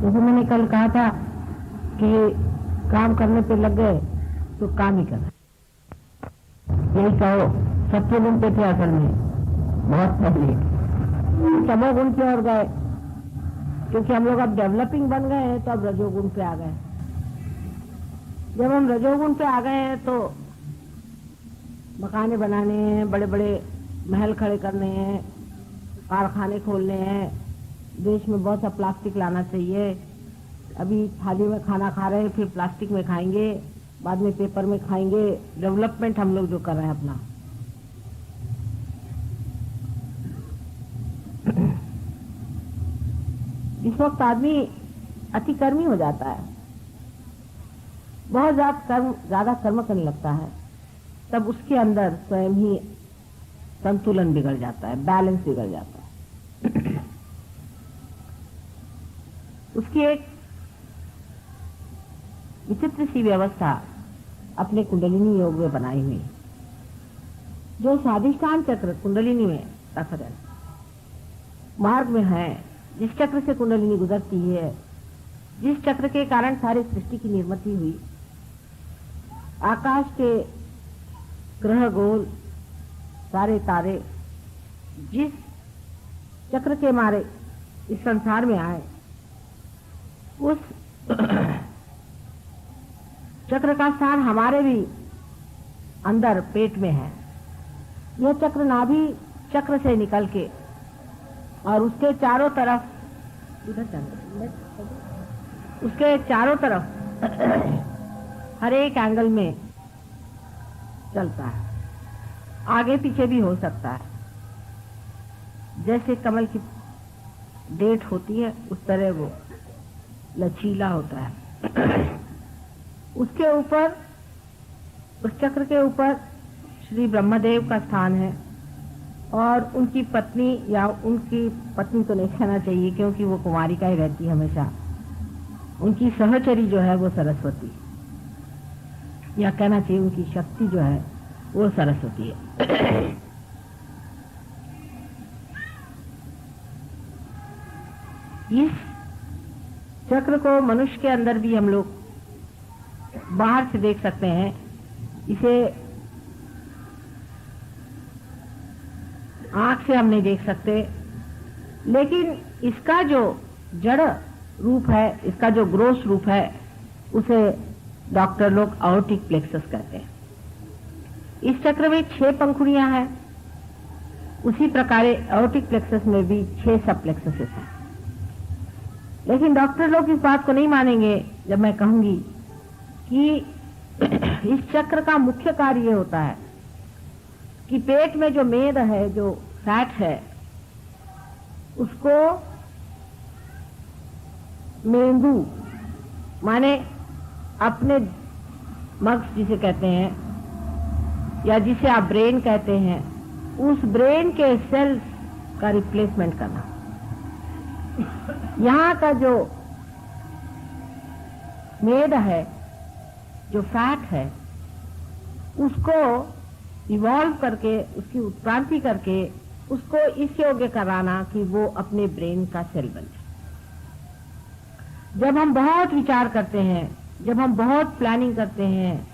जैसे मैंने कल कहा था कि काम करने पे लग गए तो काम ही कर, यही कहो सत्य गुण पे थे असल में बहुत पहले, तमोगुण की ओर गए क्योंकि हम लोग अब डेवलपिंग बन गए हैं तो अब रजोगुण पे आ गए। जब हम रजोगुण पे आ गए हैं तो मकाने बनाने हैं, बड़े बड़े महल खड़े करने हैं, कारखाने खोलने हैं, देश में बहुत सा प्लास्टिक लाना चाहिए। अभी थाली में खाना खा रहे हैं, फिर प्लास्टिक में खाएंगे, बाद में पेपर में खाएंगे। डेवलपमेंट हम लोग जो कर रहे हैं अपना, इस वक्त आदमी अतिकर्मी हो जाता है, बहुत ज्यादा कर्म करने लगता है, तब उसके अंदर स्वयं ही संतुलन बिगड़ जाता है, बैलेंस बिगड़ जाता है। उसकी एक विचित्र सी व्यवस्था अपने कुंडलिनी योग में बनाई हुई, जो स्वाधिष्ठान चक्र कुंडलिनी में तथा मार्ग में है, जिस चक्र से कुंडलिनी गुजरती है, जिस चक्र के कारण सारी सृष्टि की निर्मिति हुई, आकाश के ग्रह गोल सारे तारे जिस चक्र के मारे इस संसार में आए, उस चक्र का स्थान हमारे भी अंदर पेट में है। यह चक्र नाभि चक्र से निकल के और उसके चारों तरफ हर एक एंगल में चलता है, आगे पीछे भी हो सकता है। जैसे कमल की डेट होती है उस तरह वो लचीला होता है। उसके ऊपर, उस चक्र के ऊपर श्री ब्रह्मदेव का स्थान है और उनकी पत्नी, या उनकी पत्नी तो नहीं कहना चाहिए क्योंकि वो कुमारिका ही रहती है हमेशा, उनकी सहचरी जो है वो सरस्वती, या कहना चाहिए उनकी शक्ति जो है वो सरस्वती है। इस चक्र को मनुष्य के अंदर भी हम लोग बाहर से देख सकते हैं। इसे आंख से हम नहीं देख सकते, लेकिन इसका जो जड़ रूप है, इसका जो ग्रोस रूप है, उसे डॉक्टर लोग आयोटिक प्लेक्सस कहते हैं। इस चक्र में 6 पंखुड़ियां हैं, उसी प्रकार आयोटिक प्लेक्सस में भी 6 सब प्लेक्सस हैं। लेकिन डॉक्टर लोग इस बात को नहीं मानेंगे जब मैं कहूंगी कि इस चक्र का मुख्य कार्य ये होता है कि पेट में जो मेद है, जो फैट है, उसको मेंदू माने अपने मग्स जिसे कहते हैं, या जिसे आप ब्रेन कहते हैं, उस ब्रेन के सेल्स का रिप्लेसमेंट करना। यहाँ का जो मेद है, जो फैट है, उसको इवॉल्व करके, उसकी उत्क्रांति करके उसको इस योग्य कराना कि वो अपने ब्रेन का सेल बन जाए। जब हम बहुत विचार करते हैं, जब हम बहुत प्लानिंग करते हैं,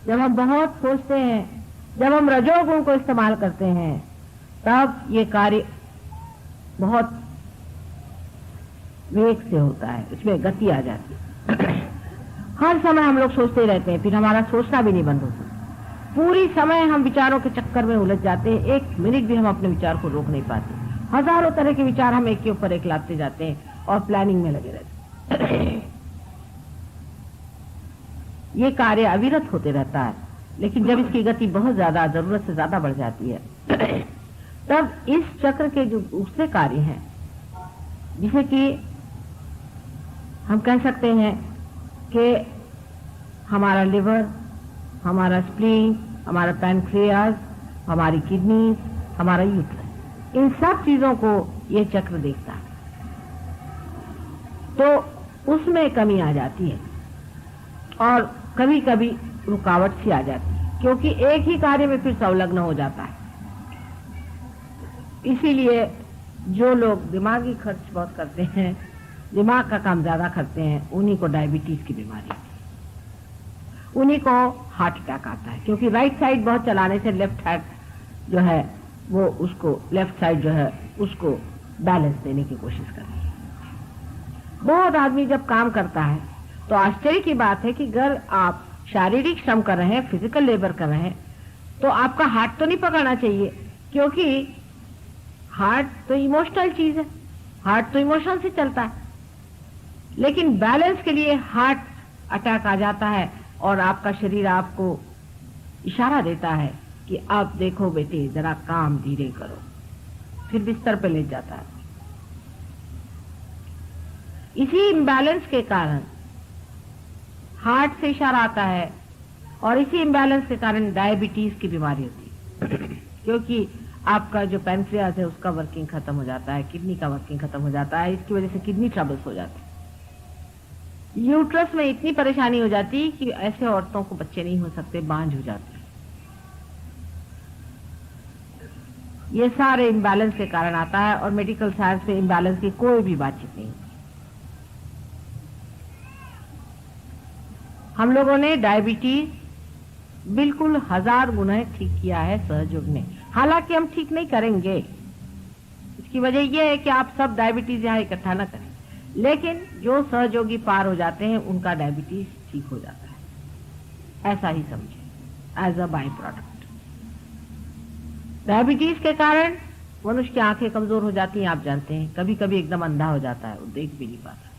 जब हम बहुत सोचते हैं, जब हम रजोगुण को इस्तेमाल करते हैं, तब ये कार्य बहुत वेग से होता है, इसमें गति आ जाती है। हर समय हम लोग सोचते रहते हैं, फिर हमारा सोचना भी नहीं बंद होता। पूरी समय हम विचारों के चक्कर में उलझ जाते हैं, एक मिनट भी हम अपने विचार को रोक नहीं पाते। हजारों तरह के विचार हम एक के ऊपर एक लाते जाते हैं और प्लानिंग में लगे रहते हैं। ये कार्य अविरत होते रहता है, लेकिन जब इसकी गति बहुत ज्यादा, जरूरत से ज्यादा बढ़ जाती है, तब इस चक्र के जो दूसरे कार्य हैं, जिसे कि हम कह सकते हैं कि हमारा लिवर, हमारा स्प्लीन, हमारा पैनक्रियाज, हमारी किडनीज, हमारा यूट्रस, इन सब चीजों को ये चक्र देखता है, तो उसमें कमी आ जाती है और कभी कभी रुकावट सी आ जाती है, क्योंकि एक ही कार्य में फिर संलग्न हो जाता है। इसीलिए जो लोग दिमागी खर्च बहुत करते हैं दिमाग का काम ज्यादा करते हैं, उन्हीं को डायबिटीज की बीमारी होती है, उन्हीं को हार्ट अटैक आता है, क्योंकि राइट साइड बहुत चलाने से लेफ्ट हैंड जो है वो उसको, लेफ्ट साइड जो है उसको बैलेंस देने की कोशिश करती है। बहुत आदमी जब काम करता है तो आश्चर्य की बात है कि अगर आप शारीरिक श्रम कर रहे हैं, फिजिकल लेबर कर रहे हैं, तो आपका हार्ट तो नहीं पकड़ना चाहिए, क्योंकि हार्ट तो इमोशनल चीज है, हार्ट तो इमोशन से चलता है। लेकिन बैलेंस के लिए हार्ट अटैक आ जाता है और आपका शरीर आपको इशारा देता है कि अब देखो बेटे जरा काम धीरे करो, फिर बिस्तर पे लेट जाता है। इसी इम्बैलेंस के कारण हार्ट से इशारा आता है और इसी इम्बैलेंस के कारण डायबिटीज की बीमारी होती है क्योंकि आपका जो पैंक्रियास है उसका वर्किंग खत्म हो जाता है, किडनी का वर्किंग खत्म हो जाता है, इसकी वजह से किडनी ट्रबल्स हो जाते हैं। यूट्रस में इतनी परेशानी हो जाती है कि ऐसे औरतों को बच्चे नहीं हो सकते, बांझ हो जाते हैं। ये सारे इम्बैलेंस के कारण आता है और मेडिकल साइंस में इम्बैलेंस की कोई भी बातचीत नहीं होती। हम लोगों ने डायबिटीज बिल्कुल 1000 गुना ठीक किया है सहयोग ने, हालांकि हम ठीक नहीं करेंगे। इसकी वजह यह है कि आप सब डायबिटीज यहां इकट्ठा न करें, लेकिन जो सहयोगी पार हो जाते हैं उनका डायबिटीज ठीक हो जाता है, ऐसा ही समझे, as a byproduct. Diabetes के कारण मनुष्य की आंखें कमजोर हो जाती हैं, आप जानते हैं, कभी कभी एकदम अंधा हो जाता है, वो देख भी नहीं पाता।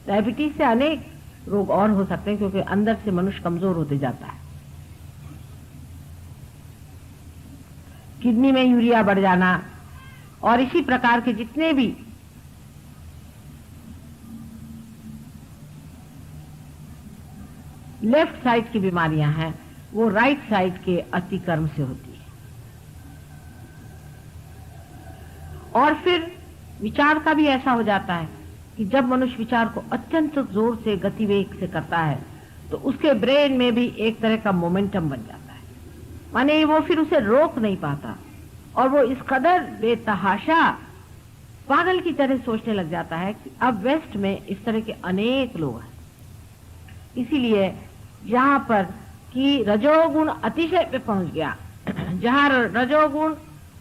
डायबिटीज से अनेक रोग और हो सकते हैं क्योंकि अंदर से मनुष्य कमजोर होते जाता है। किडनी में यूरिया बढ़ जाना और इसी प्रकार के जितने भी लेफ्ट साइड की बीमारियां हैं वो राइट साइड के अतिक्रम से होती है। और फिर विचार का भी ऐसा हो जाता है कि जब मनुष्य विचार को अत्यंत जोर से गतिवेग से करता है तो उसके ब्रेन में भी एक तरह का मोमेंटम बन जाता है, माने वो फिर उसे रोक नहीं पाता और वो इस कदर बेतहाशा पागल की तरह सोचने लग जाता है कि अब वेस्ट में इस तरह के अनेक लोग हैं। इसीलिए जहां पर कि रजोगुण अतिशय पे पहुंच गया, जहां रजोगुण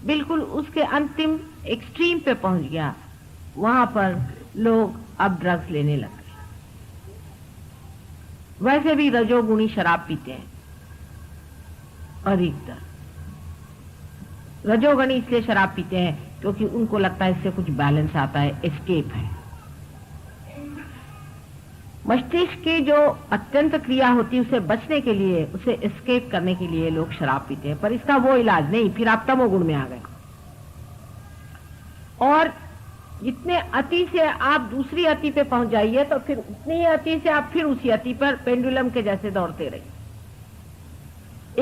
बिल्कुल उसके अंतिम एक्सट्रीम पे पहुंच गया, वहां पर लोग अब ड्रग्स लेने लग गए। वैसे भी रजोगुणी शराब पीते हैं अधिकतर। रजोगुणी इसलिए शराब पीते हैं क्योंकि उनको लगता है इससे कुछ बैलेंस आता है, एस्केप है। मस्तिष्क की जो अत्यंत क्रिया होती है उसे बचने के लिए, उसे एस्केप करने के लिए लोग शराब पीते हैं, पर इसका वो इलाज नहीं, फिर आप तमोगुण में आ गए। और जितने अति से आप दूसरी अति पे पहुंच जाइए तो फिर उतनी ही अति से आप फिर उसी अति पर पेंडुलम के जैसे दौड़ते रहिए।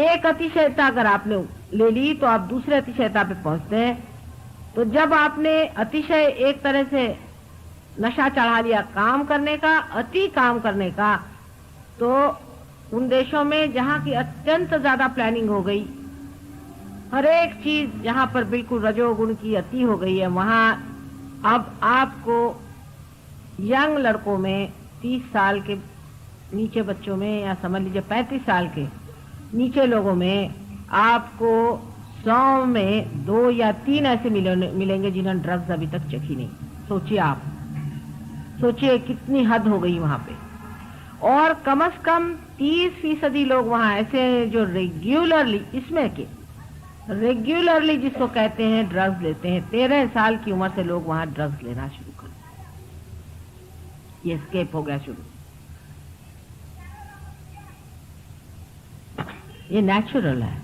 एक अतिशयता अगर आपने ले ली तो आप दूसरे अतिशयता पे पहुंचते हैं। तो जब आपने अतिशय एक तरह से नशा चढ़ा लिया काम करने का, अति काम करने का, तो उन देशों में जहां की अत्यंत ज्यादा प्लानिंग हो गई, हर एक चीज जहां पर बिल्कुल रजोगुण की अति हो गई है, वहां अब आपको यंग लड़कों में 30 साल के नीचे बच्चों में, या समझ लीजिए 35 साल के नीचे लोगों में आपको 100 में 2 या 3 ऐसे मिलेंगे जिन्होंने ड्रग्स अभी तक चखी नहीं। सोचिए आप, सोचिए कितनी हद हो गई वहां पे। और कम से कम 30% लोग वहां ऐसे हैं जो रेगुलरली, इसमें के रेगुलरली जिसको कहते हैं ड्रग्स लेते हैं। 13 साल की उम्र से लोग वहां ड्रग्स लेना शुरू कर, ये स्केप हो गया शुरू। ये नेचुरल है,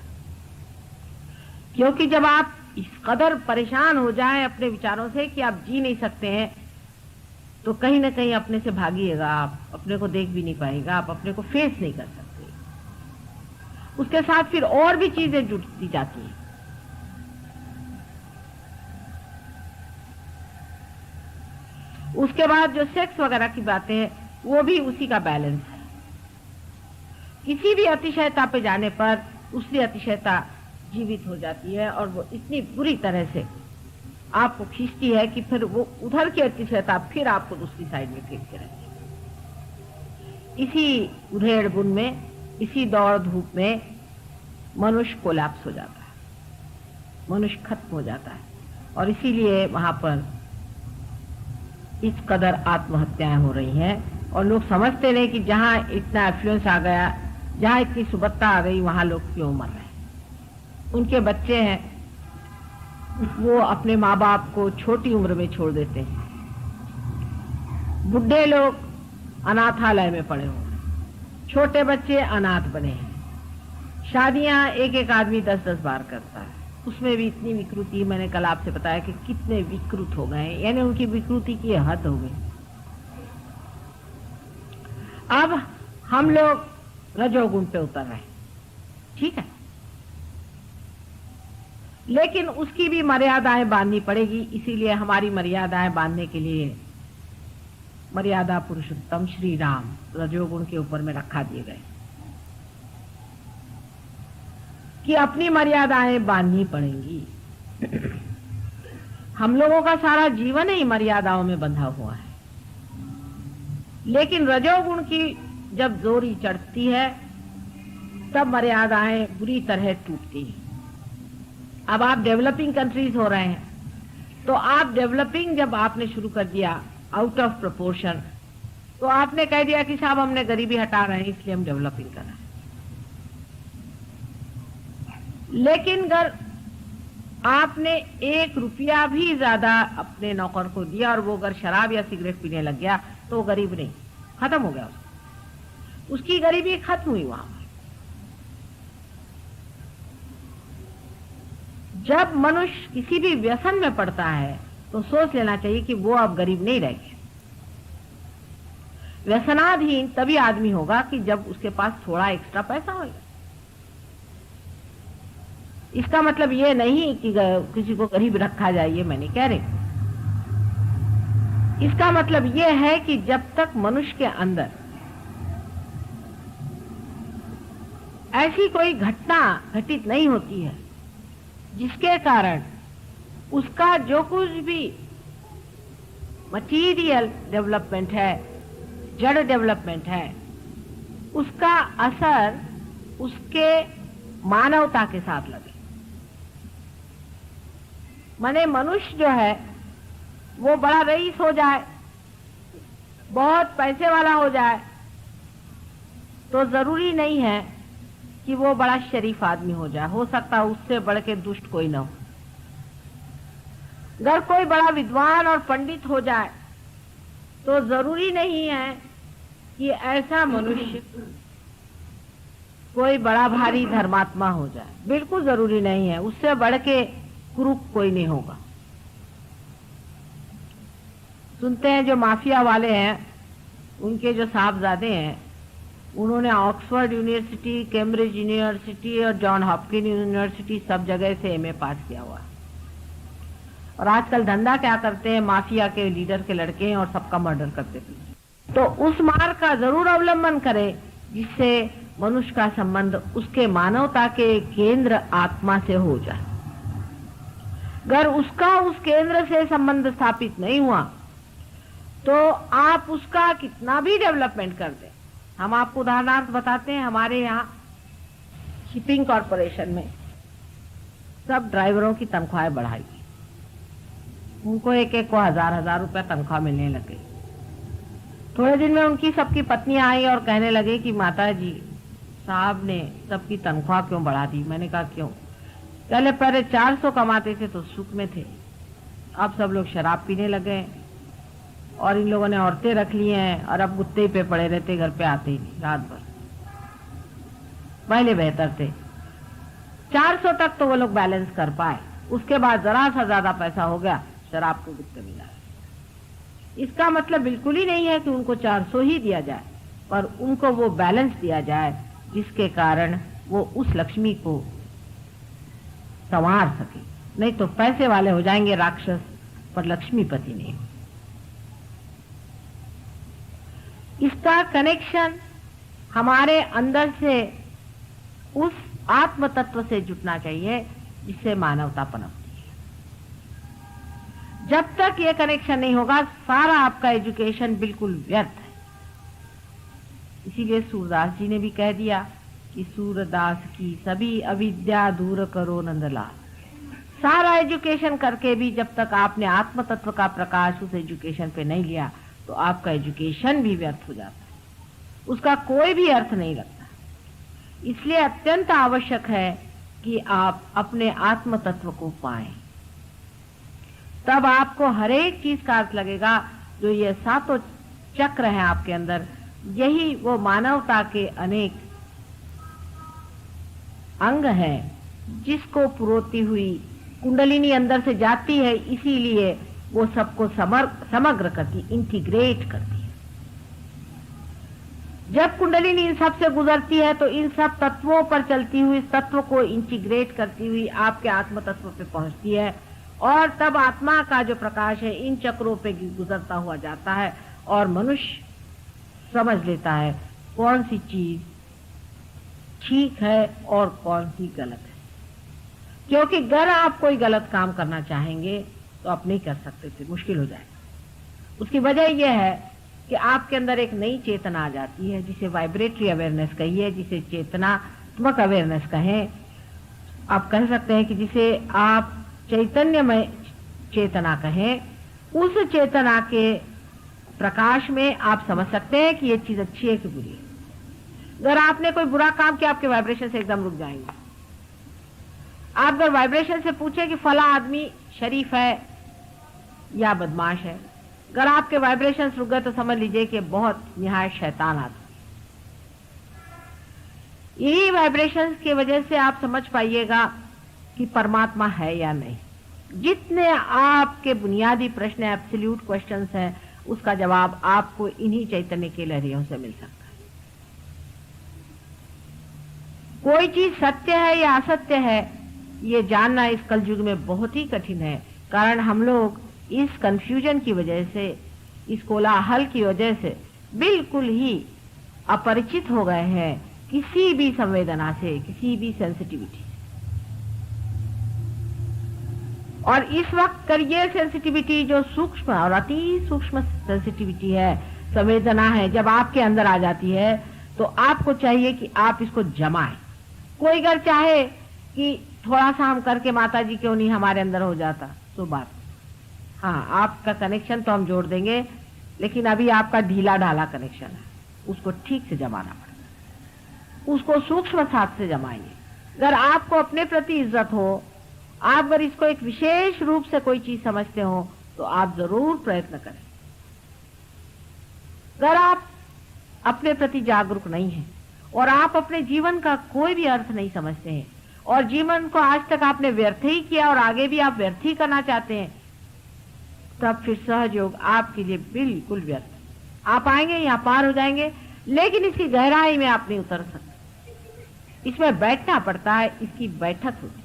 क्योंकि जब आप इस कदर परेशान हो जाएं अपने विचारों से कि आप जी नहीं सकते हैं, तो कहीं ना कहीं अपने से भागिएगा, आप अपने को देख भी नहीं पाएगा, आप अपने को फेस नहीं कर सकते। उसके साथ फिर और भी चीजें जुड़ती जाती हैं। उसके बाद जो सेक्स वगैरह की बातें हैं वो भी उसी का बैलेंस है। किसी भी अतिशयता पे जाने पर उसकी अतिशयता जीवित हो जाती है और वो इतनी बुरी तरह से आपको खींचती है कि फिर वो उधर की अतिशयता फिर आपको दूसरी साइड में खींचती रहती है। इसी उधेड़ बुन में, इसी दौड़ धूप में मनुष्य कोलैप्स हो जाता है, मनुष्य खत्म हो जाता है। और इसीलिए वहां पर इस कदर आत्महत्याएं हो रही हैं। और लोग समझते नहीं कि जहां इतना एफ्लुएंस आ गया, जहां इतनी सुबत्ता आ गई, वहां लोग क्यों मर रहे हैं। उनके बच्चे हैं, वो अपने माँ बाप को छोटी उम्र में छोड़ देते हैं। बुढ़े लोग अनाथालय में पड़े हुए हैं, छोटे बच्चे अनाथ बने हैं। शादियां एक एक आदमी 10-10 बार करता है, उसमें भी इतनी विकृति। मैंने कल आपसे बताया कि कितने विकृत हो गए, यानी उनकी विकृति की हद हो गई। अब हम लोग रजोगुण पे उतर रहे हैं, ठीक है, लेकिन उसकी भी मर्यादाएं बांधनी पड़ेगी। इसीलिए हमारी मर्यादाएं बांधने के लिए मर्यादा पुरुषोत्तम श्री राम रजोगुण के ऊपर में रखा दिए गए कि अपनी मर्यादाएं बांधनी पड़ेंगी। हम लोगों का सारा जीवन ही मर्यादाओं में बंधा हुआ है, लेकिन रजोगुण की जब जोरी चढ़ती है तब मर्यादाएं बुरी तरह टूटती हैं। अब आप डेवलपिंग कंट्रीज हो रहे हैं, तो आप डेवलपिंग जब आपने शुरू कर दिया आउट ऑफ प्रोपोर्शन, तो आपने कह दिया कि साहब हमने गरीबी हटा रहे हैं इसलिए हम डेवलपिंग कर रहे हैं। लेकिन अगर आपने 1 रुपया भी ज्यादा अपने नौकर को दिया और वो अगर शराब या सिगरेट पीने लग गया, तो वो गरीब नहीं, खत्म हो गया उसकी गरीबी खत्म हुई वहां। जब मनुष्य किसी भी व्यसन में पड़ता है तो सोच लेना चाहिए कि वो अब गरीब नहीं रह गया। व्यसनाधीन तभी आदमी होगा कि जब उसके पास थोड़ा एक्स्ट्रा पैसा होगा। इसका मतलब ये नहीं कि किसी को गरीब रखा जाए, ये मैं नहीं कह रही। इसका मतलब ये है कि जब तक मनुष्य के अंदर ऐसी कोई घटना घटित नहीं होती है जिसके कारण उसका जो कुछ भी मटीरियल डेवलपमेंट है, जड़ डेवलपमेंट है, उसका असर उसके मानवता के साथ लगे। माने मनुष्य जो है वो बड़ा रईस हो जाए, बहुत पैसे वाला हो जाए, तो जरूरी नहीं है कि वो बड़ा शरीफ आदमी हो जाए। हो सकता है उससे बढ़ के दुष्ट कोई ना हो। अगर कोई बड़ा विद्वान और पंडित हो जाए तो जरूरी नहीं है कि ऐसा मनुष्य कोई बड़ा भारी धर्मात्मा हो जाए, बिल्कुल जरूरी नहीं है। उससे बढ़ के कुरूप कोई नहीं होगा। सुनते हैं जो माफिया वाले हैं, उनके जो साहबजादे हैं, उन्होंने ऑक्सफोर्ड यूनिवर्सिटी, कैम्ब्रिज यूनिवर्सिटी और जॉन हॉपकिन यूनिवर्सिटी सब जगह से एमए पास किया हुआ। और आजकल धंधा क्या करते हैं, माफिया के लीडर के लड़के हैं और सबका मर्डर करते हैं। तो उस मार्ग का जरूर अवलंबन करें जिससे मनुष्य का संबंध उसके मानवता के केंद्र आत्मा से हो जाए। अगर उसका उस केंद्र से संबंध स्थापित नहीं हुआ तो आप उसका कितना भी डेवलपमेंट कर दें। हम आपको उदाहरणार्थ बताते हैं, हमारे यहाँ शिपिंग कॉरपोरेशन में सब ड्राइवरों की तनख्वाहें बढ़ाई, उनको एक को 1000-1000 रुपया तनख्वाह मिलने लगे। थोड़े दिन में उनकी सबकी पत्नियां आई और कहने लगे कि माता जी साहब ने सबकी तनख्वाह क्यों बढ़ा दी। मैंने कहा क्यों? पहले 400 कमाते थे तो सुख में थे, अब सब लोग शराब पीने लगे और इन लोगों ने औरतें रख ली हैं और अब गुत्ते पे पड़े रहते, घर पे आते ही नहीं रात भर। पहले बेहतर थे, 400 तक तो वो लोग बैलेंस कर पाए, उसके बाद जरा सा ज्यादा पैसा हो गया, शराब को गुत्ते मिला। इसका मतलब बिल्कुल ही नहीं है कि उनको 400 ही दिया जाए, पर उनको वो बैलेंस दिया जाए जिसके कारण वो उस लक्ष्मी को संवार सके। नहीं तो पैसे वाले हो जाएंगे राक्षस, पर लक्ष्मीपति नहीं। इसका कनेक्शन हमारे अंदर से उस आत्म तत्व से जुटना चाहिए जिससे मानवता पनपती है। जब तक ये कनेक्शन नहीं होगा सारा आपका एजुकेशन बिल्कुल व्यर्थ है। इसीलिए सूरदास जी ने भी कह दिया कि सूरदास की सभी अविद्या दूर करो नंदलाल। सारा एजुकेशन करके भी जब तक आपने आत्म तत्व का प्रकाश उस एजुकेशन पे नहीं लिया तो आपका एजुकेशन भी व्यर्थ हो जाता है, उसका कोई भी अर्थ नहीं लगता। इसलिए अत्यंत आवश्यक है कि आप अपने आत्म तत्व को पाएं, तब आपको हर एक चीज का अर्थ लगेगा। जो ये सातों चक्र हैं आपके अंदर, यही वो मानवता के अनेक अंग हैं जिसको पुरोती हुई कुंडलिनी अंदर से जाती है, इसीलिए वो सबको समग्र करती, इंटीग्रेट करती है। जब कुंडलिनी इन सब से गुजरती है तो इन सब तत्वों पर चलती हुई तत्व को इंटीग्रेट करती हुई आपके आत्म तत्व पे पहुंचती है, और तब आत्मा का जो प्रकाश है इन चक्रों पे गुजरता हुआ जाता है और मनुष्य समझ लेता है कौन सी चीज ठीक है और कौन सी गलत है। क्योंकि अगर आप कोई गलत काम करना चाहेंगे तो आप नहीं कर सकते थे, मुश्किल हो जाएगा। उसकी वजह यह है कि आपके अंदर एक नई चेतना आ जाती है, जिसे वाइब्रेटरी अवेयरनेस कहिए, जिसे चेतनात्मक अवेयरनेस कहें। आप कह सकते हैं कि जिसे आप चैतन्यमय चेतना कहें। उस चेतना के प्रकाश में आप समझ सकते हैं कि ये चीज अच्छी है कि बुरी है। अगर आपने कोई बुरा काम किया आपके वाइब्रेशन से एकदम रुक जाएंगे। आप अगर वाइब्रेशन से पूछे कि फला आदमी शरीफ है या बदमाश है, अगर आपके वाइब्रेशन रुक गए तो समझ लीजिए कि बहुत निहायत शैतान आदमी। यही वाइब्रेशंस की वजह से आप समझ पाइएगा कि परमात्मा है या नहीं। जितने आपके बुनियादी प्रश्न एब्सोल्यूट क्वेश्चंस हैं, उसका जवाब आपको इन्हीं चैतन्य के लहरियों से मिल सकता है। कोई चीज सत्य है या असत्य है, ये जानना इस कलयुग में बहुत ही कठिन है। कारण हम लोग इस कंफ्यूजन की वजह से, इस कोलाहल की वजह से बिल्कुल ही अपरिचित हो गए हैं किसी भी संवेदना से, किसी भी सेंसिटिविटी। और इस वक्त कर ये सेंसिटिविटी जो सूक्ष्म और अति सूक्ष्म सेंसिटिविटी है, संवेदना है, जब आपके अंदर आ जाती है तो आपको चाहिए कि आप इसको जमाएं। कोई अगर चाहे कि थोड़ा सा हम करके माता जी क्यों नहीं हमारे अंदर हो जाता, तो बात, हाँ आपका कनेक्शन तो हम जोड़ देंगे, लेकिन अभी आपका ढीला ढाला कनेक्शन है, उसको ठीक से जमाना पड़ेगा, उसको सूक्ष्म साथ से जमाएंगे। अगर आपको अपने प्रति इज्जत हो, आप अगर इसको एक विशेष रूप से कोई चीज समझते हो, तो आप जरूर प्रयत्न करें। अगर आप अपने प्रति जागरूक नहीं हैं और आप अपने जीवन का कोई भी अर्थ नहीं समझते हैं और जीवन को आज तक आपने व्यर्थ ही किया और आगे भी आप व्यर्थ ही करना चाहते हैं, तब फिर सहयोग आपके लिए बिल्कुल व्यर्थ। आप आएंगे यहाँ पार हो जाएंगे, लेकिन इसकी गहराई में आप नहीं उतर सकते। इसमें बैठना पड़ता है, इसकी बैठक होती है।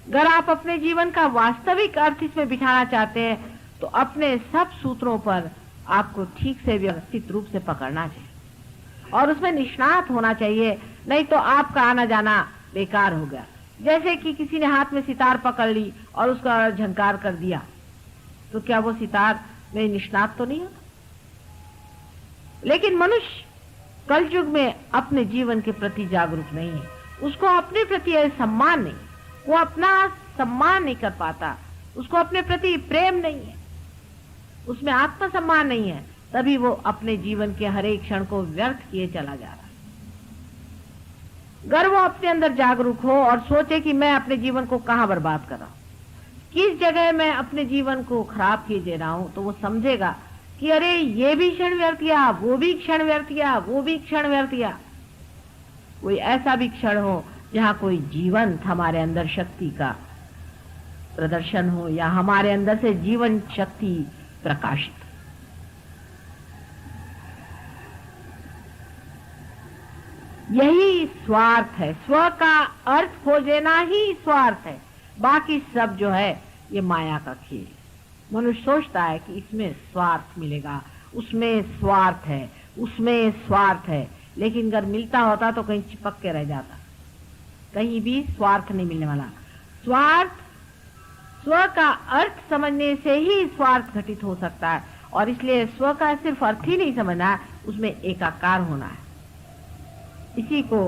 अगर आप अपने जीवन का वास्तविक अर्थ इसमें बिठाना चाहते हैं तो अपने सब सूत्रों पर आपको ठीक से व्यवस्थित रूप से पकड़ना चाहिए और उसमें निष्णात होना चाहिए, नहीं तो आपका आना जाना बेकार हो गया। जैसे कि किसी ने हाथ में सितार पकड़ ली और उसका झंकार कर दिया, तो क्या वो सितार में निष्णात तो नहीं होता? लेकिन मनुष्य कलयुग में अपने जीवन के प्रति जागरूक नहीं है, उसको अपने प्रति सम्मान नहीं, वो अपना सम्मान नहीं कर पाता, उसको अपने प्रति प्रेम नहीं है, उसमें आत्मसम्मान नहीं है, तभी वो अपने जीवन के हर एक क्षण को व्यर्थ किए चला जा रहा है। अगर वो अपने अंदर जागरूक हो और सोचे कि मैं अपने जीवन को कहां बर्बाद कर रहा हूं, किस जगह मैं अपने जीवन को खराब किए दे रहा हूं, तो वो समझेगा कि अरे ये भी क्षण व्यर्थ गया, वो भी क्षण व्यर्थ गया, वो भी क्षण व्यर्थ गया। कोई ऐसा भी क्षण हो जहां कोई जीवंत हमारे अंदर शक्ति का प्रदर्शन हो या हमारे अंदर से जीवन शक्ति प्रकाशित। यही स्वार्थ है, स्व का अर्थ खोजना ही स्वार्थ है, बाकी सब जो है ये माया का खेल। मनुष्य सोचता है कि इसमें स्वार्थ मिलेगा, उसमें स्वार्थ है, उसमें स्वार्थ है, लेकिन अगर मिलता होता तो कहीं चिपक के रह जाता, कहीं भी स्वार्थ नहीं मिलने वाला। स्वार्थ स्व का अर्थ समझने से ही स्वार्थ घटित हो सकता है, और इसलिए स्व का सिर्फ अर्थ ही नहीं समझना है, उसमें एकाकार होना है। इसी को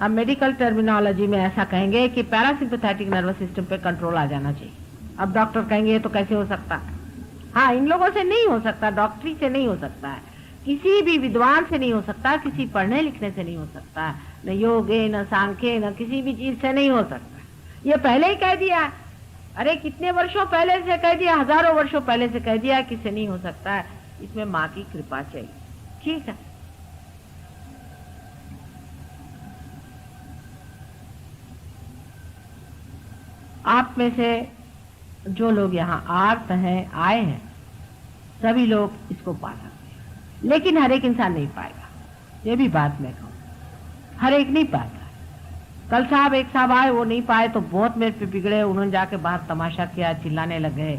हम मेडिकल टर्मिनोलॉजी में ऐसा कहेंगे कि पैरासिम्पैथेटिक नर्वस सिस्टम पे कंट्रोल आ जाना चाहिए। अब डॉक्टर कहेंगे तो कैसे हो सकता? हाँ, इन लोगों से नहीं हो सकता, डॉक्टरी से नहीं हो सकता है, किसी भी विद्वान से नहीं हो सकता, किसी पढ़ने लिखने से नहीं हो सकता, न योगे न सांख्य न किसी भी चीज से नहीं हो सकता। ये पहले ही कह दिया, अरे कितने वर्षों पहले से कह दिया, हजारों वर्षों पहले से कह दिया कि इससे नहीं हो सकता है। इसमें माँ की कृपा चाहिए। ठीक है, आप में से जो लोग यहाँ आए हैं सभी लोग इसको पा सकते हैं, लेकिन हर एक इंसान नहीं पाएगा। ये भी बात मैं कहूँ, हर एक नहीं पाएगा। कल साहब एक साहब आए, वो नहीं पाए तो बहुत मेरे पे बिगड़े। उन्होंने जाके बाहर तमाशा किया, चिल्लाने लगे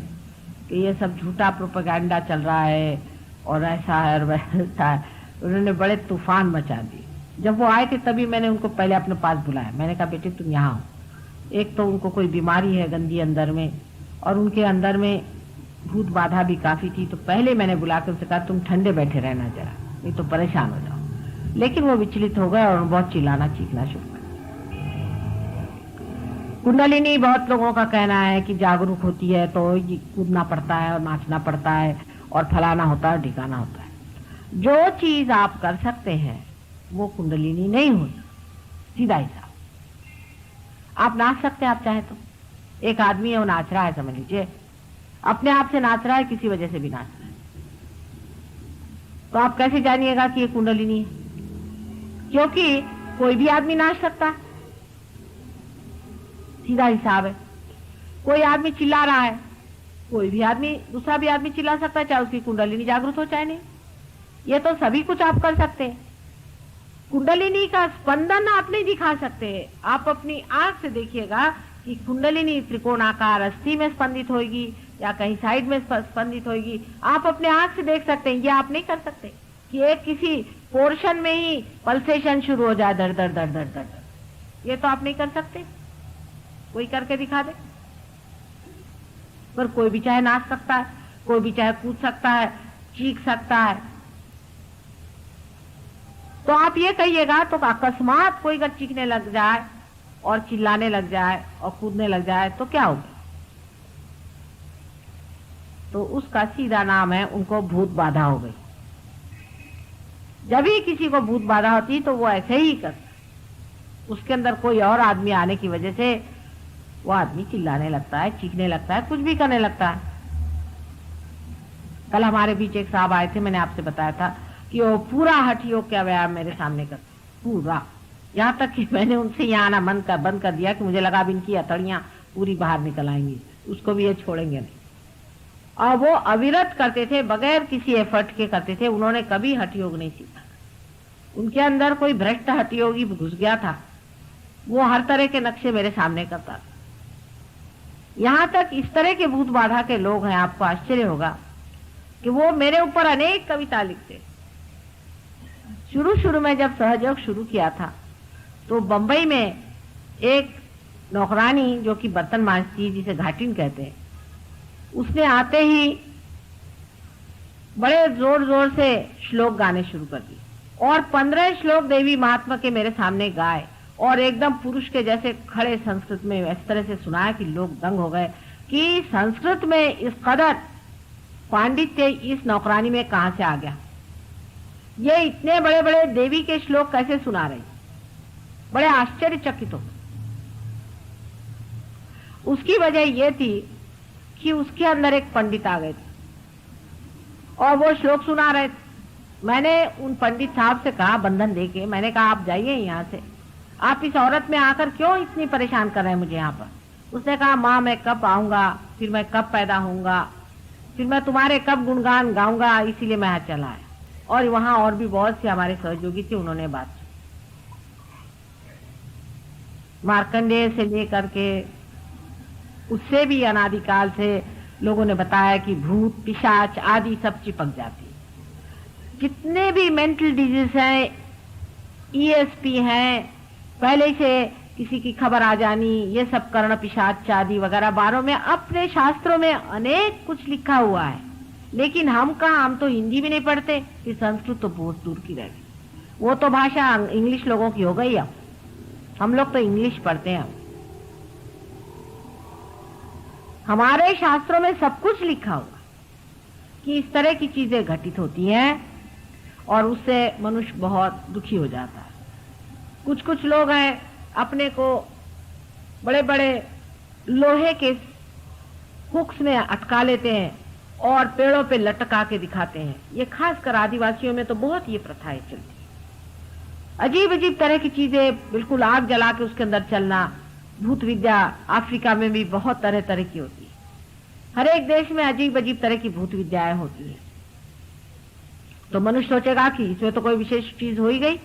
कि ये सब झूठा प्रोपेगेंडा चल रहा है और ऐसा है और वैसा है। उन्होंने बड़े तूफान मचा दिए। जब वो आए थे तभी मैंने उनको पहले अपने पास बुलाया। मैंने कहा बेटे तुम यहाँ हो। एक तो उनको कोई बीमारी है गंदी अंदर में, और उनके अंदर में भूत बाधा भी काफी थी। तो पहले मैंने बुला कर उनसे कहा तुम ठंडे बैठे रहना जरा, नहीं तो परेशान हो जाओ। लेकिन वो विचलित हो गए और बहुत चिल्लाना चीखना शुरू कर। कुंडलिनी बहुत लोगों का कहना है कि जागरूक होती है तो कूदना पड़ता है और नाचना पड़ता है और फलाना होता है, ढिकाना होता है। जो चीज आप कर सकते हैं वो कुंडलिनी नहीं होती, सीधा हिसाब। आप नाच सकते हैं, आप चाहे तो। एक आदमी है, वो नाच रहा है, समझ लीजिए अपने आप से नाच रहा है, किसी वजह से भी नाच रहा है, तो आप कैसे जानिएगा कि ये कुंडलिनी है? क्योंकि कोई भी आदमी नाच सकता है, सीधा हिसाब है। कोई आदमी चिल्ला रहा है, कोई भी आदमी, दूसरा भी आदमी चिल्ला सकता है, चाहे उसकी कुंडलिनी जागृत हो चाहे नहीं। ये तो सभी कुछ आप कर सकते हैं। कुंडलिनी का स्पंदन आप नहीं दिखा सकते। आप अपनी आंख से देखिएगा कि कुंडलिनी त्रिकोणाकार अस्थि में स्पंदित होगी या कहीं साइड में स्पंदित होगी, आप अपने आंख से देख सकते हैं। ये आप नहीं कर सकते कि एक किसी पोर्शन में ही पल्सेशन शुरू हो जाए, दर दर दर दर दर। ये तो आप नहीं कर सकते, कोई करके दिखा दे। पर कोई भी चाहे नाच सकता है, कोई भी चाहे कूद सकता है, चीख सकता है। तो आप ये कहिएगा तो अकस्मात कोई अगर चीखने लग जाए और चिल्लाने लग जाए और कूदने लग जाए तो क्या होगा? तो उसका सीधा नाम है, उनको भूत बाधा हो गई। जब भी किसी को भूत बाधा होती तो वो ऐसे ही करता, उसके अंदर कोई और आदमी आने की वजह से वो आदमी चिल्लाने लगता है, चीखने लगता है, कुछ भी करने लगता है। कल हमारे बीच एक साहब आए थे, मैंने आपसे बताया था कि वो पूरा हठ योग का व्यायाम मेरे सामने करते, पूरा, यहाँ तक कि मैंने उनसे यहाँ आना बंद कर दिया कि मुझे लगा अब इनकी अतड़ियां पूरी बाहर निकल आएंगी, उसको भी ये छोड़ेंगे नहीं। और वो अविरत करते थे, बगैर किसी एफर्ट के करते थे। उन्होंने कभी हठ योग नहीं सीखा। उनके अंदर कोई भ्रष्ट हठ योगी घुस गया था, वो हर तरह के नक्शे मेरे सामने करता था। यहाँ तक इस तरह के भूत बाधा के लोग हैं, आपको आश्चर्य होगा कि वो मेरे ऊपर अनेक कविता लिखते। शुरू में जब सहयोग शुरू किया था तो बंबई में एक नौकरानी जो कि बर्तन मांजती, जिसे घाटिन कहते हैं, उसने आते ही बड़े जोर जोर से श्लोक गाने शुरू कर दिए और 15 श्लोक देवी महात्मा के मेरे सामने गाए और एकदम पुरुष के जैसे खड़े संस्कृत में इस तरह से सुनाया कि लोग दंग हो गए कि संस्कृत में इस कदर पांडित्य इस नौकरानी में कहां से आ गया। ये इतने बड़े बड़े देवी के श्लोक कैसे सुना रही, बड़े आश्चर्यचकित हो। उसकी वजह यह थी कि उसके अंदर एक पंडित आ गए थे और वो श्लोक सुना रहे थे। मैंने उन पंडित साहब से कहा, बंधन देके, मैंने कहा आप जाइए यहाँ से, आप इस औरत में आकर क्यों इतनी परेशान कर रहे हैं मुझे यहाँ पर। उसने कहा माँ मैं कब आऊंगा, फिर मैं कब पैदा होऊंगा, फिर मैं तुम्हारे कब गुणगान गाऊंगा, इसीलिए मैं यहाँ चला आया। और वहां और भी बहुत से हमारे सहयोगी थे, उन्होंने बात की। मार्कंडेय से लेकर के उससे भी अनादिकाल से लोगों ने बताया कि भूत पिशाच आदि सब चिपक जाती है। जितने भी मेंटल डिजीज हैं, ESP हैं, पहले से किसी की खबर आ जानी, ये सब कर्ण पिशाच चादी वगैरह बारों में अपने शास्त्रों में अनेक कुछ लिखा हुआ है। लेकिन हम तो हिंदी भी नहीं पढ़ते, कि संस्कृत तो बहुत दूर की रह गई। वो तो भाषा इंग्लिश लोगों की हो गई। अब हम लोग तो इंग्लिश पढ़ते हैं। हमारे शास्त्रों में सब कुछ लिखा हुआ कि इस तरह की चीजें घटित होती हैं और उससे मनुष्य बहुत दुखी हो जाता है। कुछ कुछ लोग हैं अपने को बड़े बड़े लोहे के हुक्स में अटका लेते हैं और पेड़ों पे लटका के दिखाते हैं। ये खासकर आदिवासियों में तो बहुत ये प्रथाएं चलती है। अजीब अजीब तरह की चीजें, बिल्कुल आग जला के उसके अंदर चलना, भूत विद्या अफ्रीका में भी बहुत तरह तरह की होती है। हर एक देश में अजीब अजीब तरह की भूत विद्याएं होती है। तो मनुष्य सोचेगा कि इसमें तो कोई विशेष चीज हो ही गई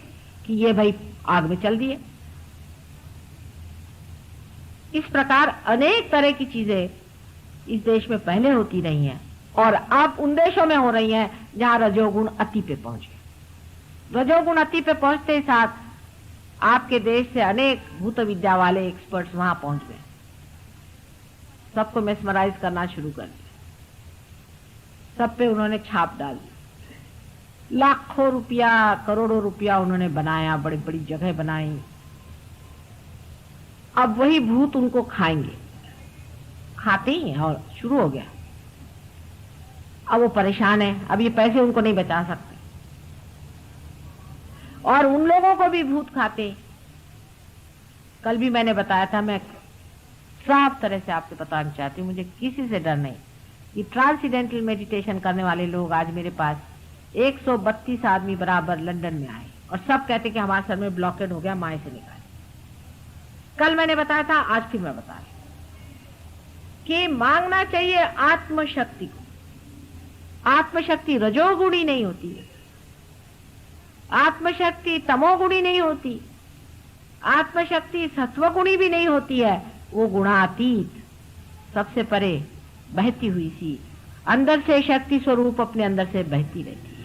कि ये भाई आग में चल दिए। इस प्रकार अनेक तरह की चीजें इस देश में पहले होती रही हैं और अब उन देशों में हो रही हैं जहां रजोगुण अति पे पहुंच गए। रजोगुण अति पे पहुंचते ही साथ आपके देश से अनेक भूत विद्या वाले एक्सपर्ट्स वहां पहुंच गए, सबको मेस्मराइज करना शुरू कर दिया, सब पे उन्होंने छाप डाल दी। लाखों रुपया, करोड़ों रुपया उन्होंने बनाया, बड़ी बड़ी जगह बनाई। अब वही भूत उनको खाएंगे, खाते ही हैं और शुरू हो गया। अब वो परेशान है, अब ये पैसे उनको नहीं बचा सकते और उन लोगों को भी भूत खाते। कल भी मैंने बताया था, मैं साफ तरह से आपसे बताना चाहती हूँ, मुझे किसी से डर नहीं। ये ट्रांसेंडेंटल मेडिटेशन करने वाले लोग आज मेरे पास 132 आदमी बराबर लंदन में आए और सब कहते कि हमारे सर में ब्लॉकेड हो गया, माए से निकाले। कल मैंने बताया था, आज फिर मैं बता रही कि मांगना चाहिए आत्मशक्ति को। आत्मशक्ति रजोगुणी नहीं होती है, आत्मशक्ति तमोगुणी नहीं होती, आत्मशक्ति सत्वगुणी भी नहीं होती है। वो गुणातीत, सबसे परे बहती हुई सी अंदर से शक्ति स्वरूप अपने अंदर से बहती रहती है।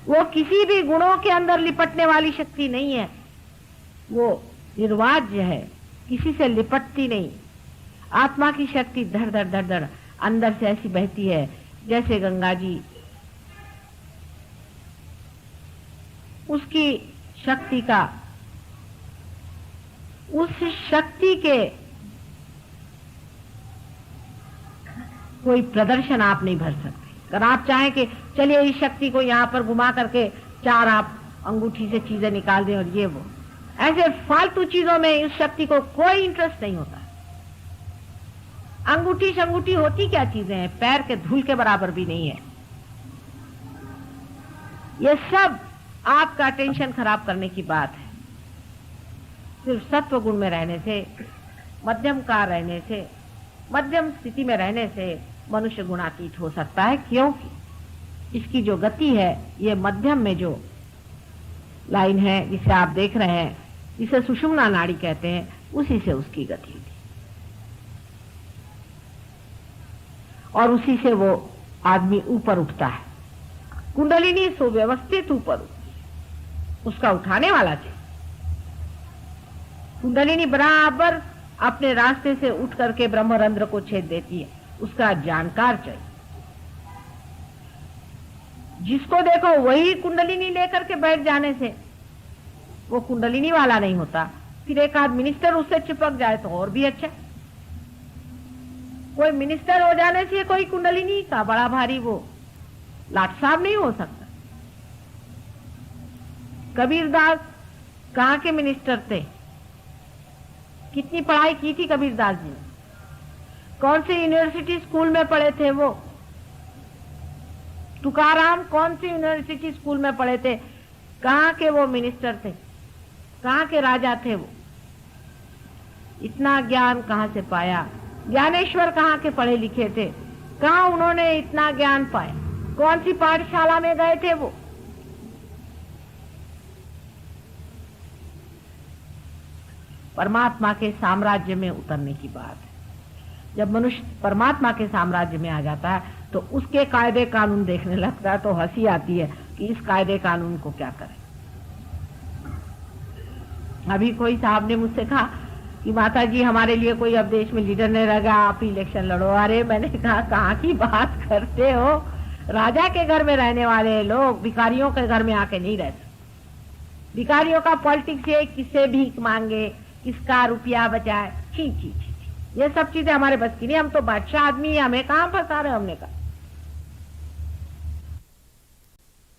वो किसी भी गुणों के अंदर लिपटने वाली शक्ति नहीं है, वो निर्वाज्य है, किसी से लिपटती नहीं। आत्मा की शक्ति धड़ धड़ धड़ धड़ अंदर से ऐसी बहती है जैसे गंगा जी। उसकी शक्ति का, उस शक्ति के कोई प्रदर्शन आप नहीं भर सकते। अगर आप चाहें कि चलिए इस शक्ति को यहां पर घुमा करके चार आप अंगूठी से चीजें निकाल दें और ये वो, ऐसे फालतू चीजों में इस शक्ति को कोई इंटरेस्ट नहीं होता। अंगूठी शंगूठी होती क्या चीजें हैं, पैर के धूल के बराबर भी नहीं है। ये सब आपका टेंशन खराब करने की बात है। सिर्फ सत्व गुण में रहने से, मध्यम कार रहने से, मध्यम स्थिति में रहने से मनुष्य गुणातीत हो सकता है, क्योंकि इसकी जो गति है, ये मध्यम में जो लाइन है जिसे आप देख रहे हैं, जिसे सुषुम्ना नाड़ी कहते हैं, उसी से उसकी गति होती और उसी से वो आदमी ऊपर उठता है। कुंडलिनी सुव्यवस्थित ऊपर उठती, उसका उठाने वाला चाहिए। कुंडलिनी बराबर अपने रास्ते से उठ करके ब्रह्मरंध्र को छेद देती है, उसका जानकार चाहिए। जिसको देखो वही कुंडलिनी लेकर के बैठ जाने से वो कुंडलिनी वाला नहीं होता। फिर एक आध मिनिस्टर उससे चिपक जाए तो और भी अच्छा। कोई मिनिस्टर हो जाने से कोई कुंडलिनी का बड़ा भारी वो लाट साहब नहीं हो सकता। कबीरदास कहाँ के मिनिस्टर थे, कितनी पढ़ाई की थी कबीरदास जी ने, कौन सी यूनिवर्सिटी स्कूल में पढ़े थे वो। तुकाराम कौन सी यूनिवर्सिटी स्कूल में पढ़े थे, कहाँ के वो मिनिस्टर थे, कहाँ के राजा थे वो। इतना ज्ञान कहाँ से पाया। ज्ञानेश्वर कहाँ के पढ़े लिखे थे, कहाँ उन्होंने इतना ज्ञान पाया, कौन सी पाठशाला में गए थे वो। परमात्मा के साम्राज्य में उतरने की बात है। जब मनुष्य परमात्मा के साम्राज्य में आ जाता है तो उसके कायदे कानून देखने लगता है तो हंसी आती है कि इस कायदे कानून को क्या करें। अभी कोई साहब ने मुझसे कहा कि माता जी हमारे लिए कोई अब देश में लीडर नहीं रहेगा, आप ही इलेक्शन लड़ो। अरे मैंने कहा कहाँ की बात करते हो, राजा के घर में रहने वाले लोग भिखारियों के घर में आके नहीं रहते। भिखारियों का पॉलिटिक्स है, किससे भीख मांगे, किसका रुपया बचाए, छी छी छी, ये सब चीजें हमारे बस की नहीं। हम तो बादशाह आदमी है, हमें कहाँ फंसा रहे। हमने कहा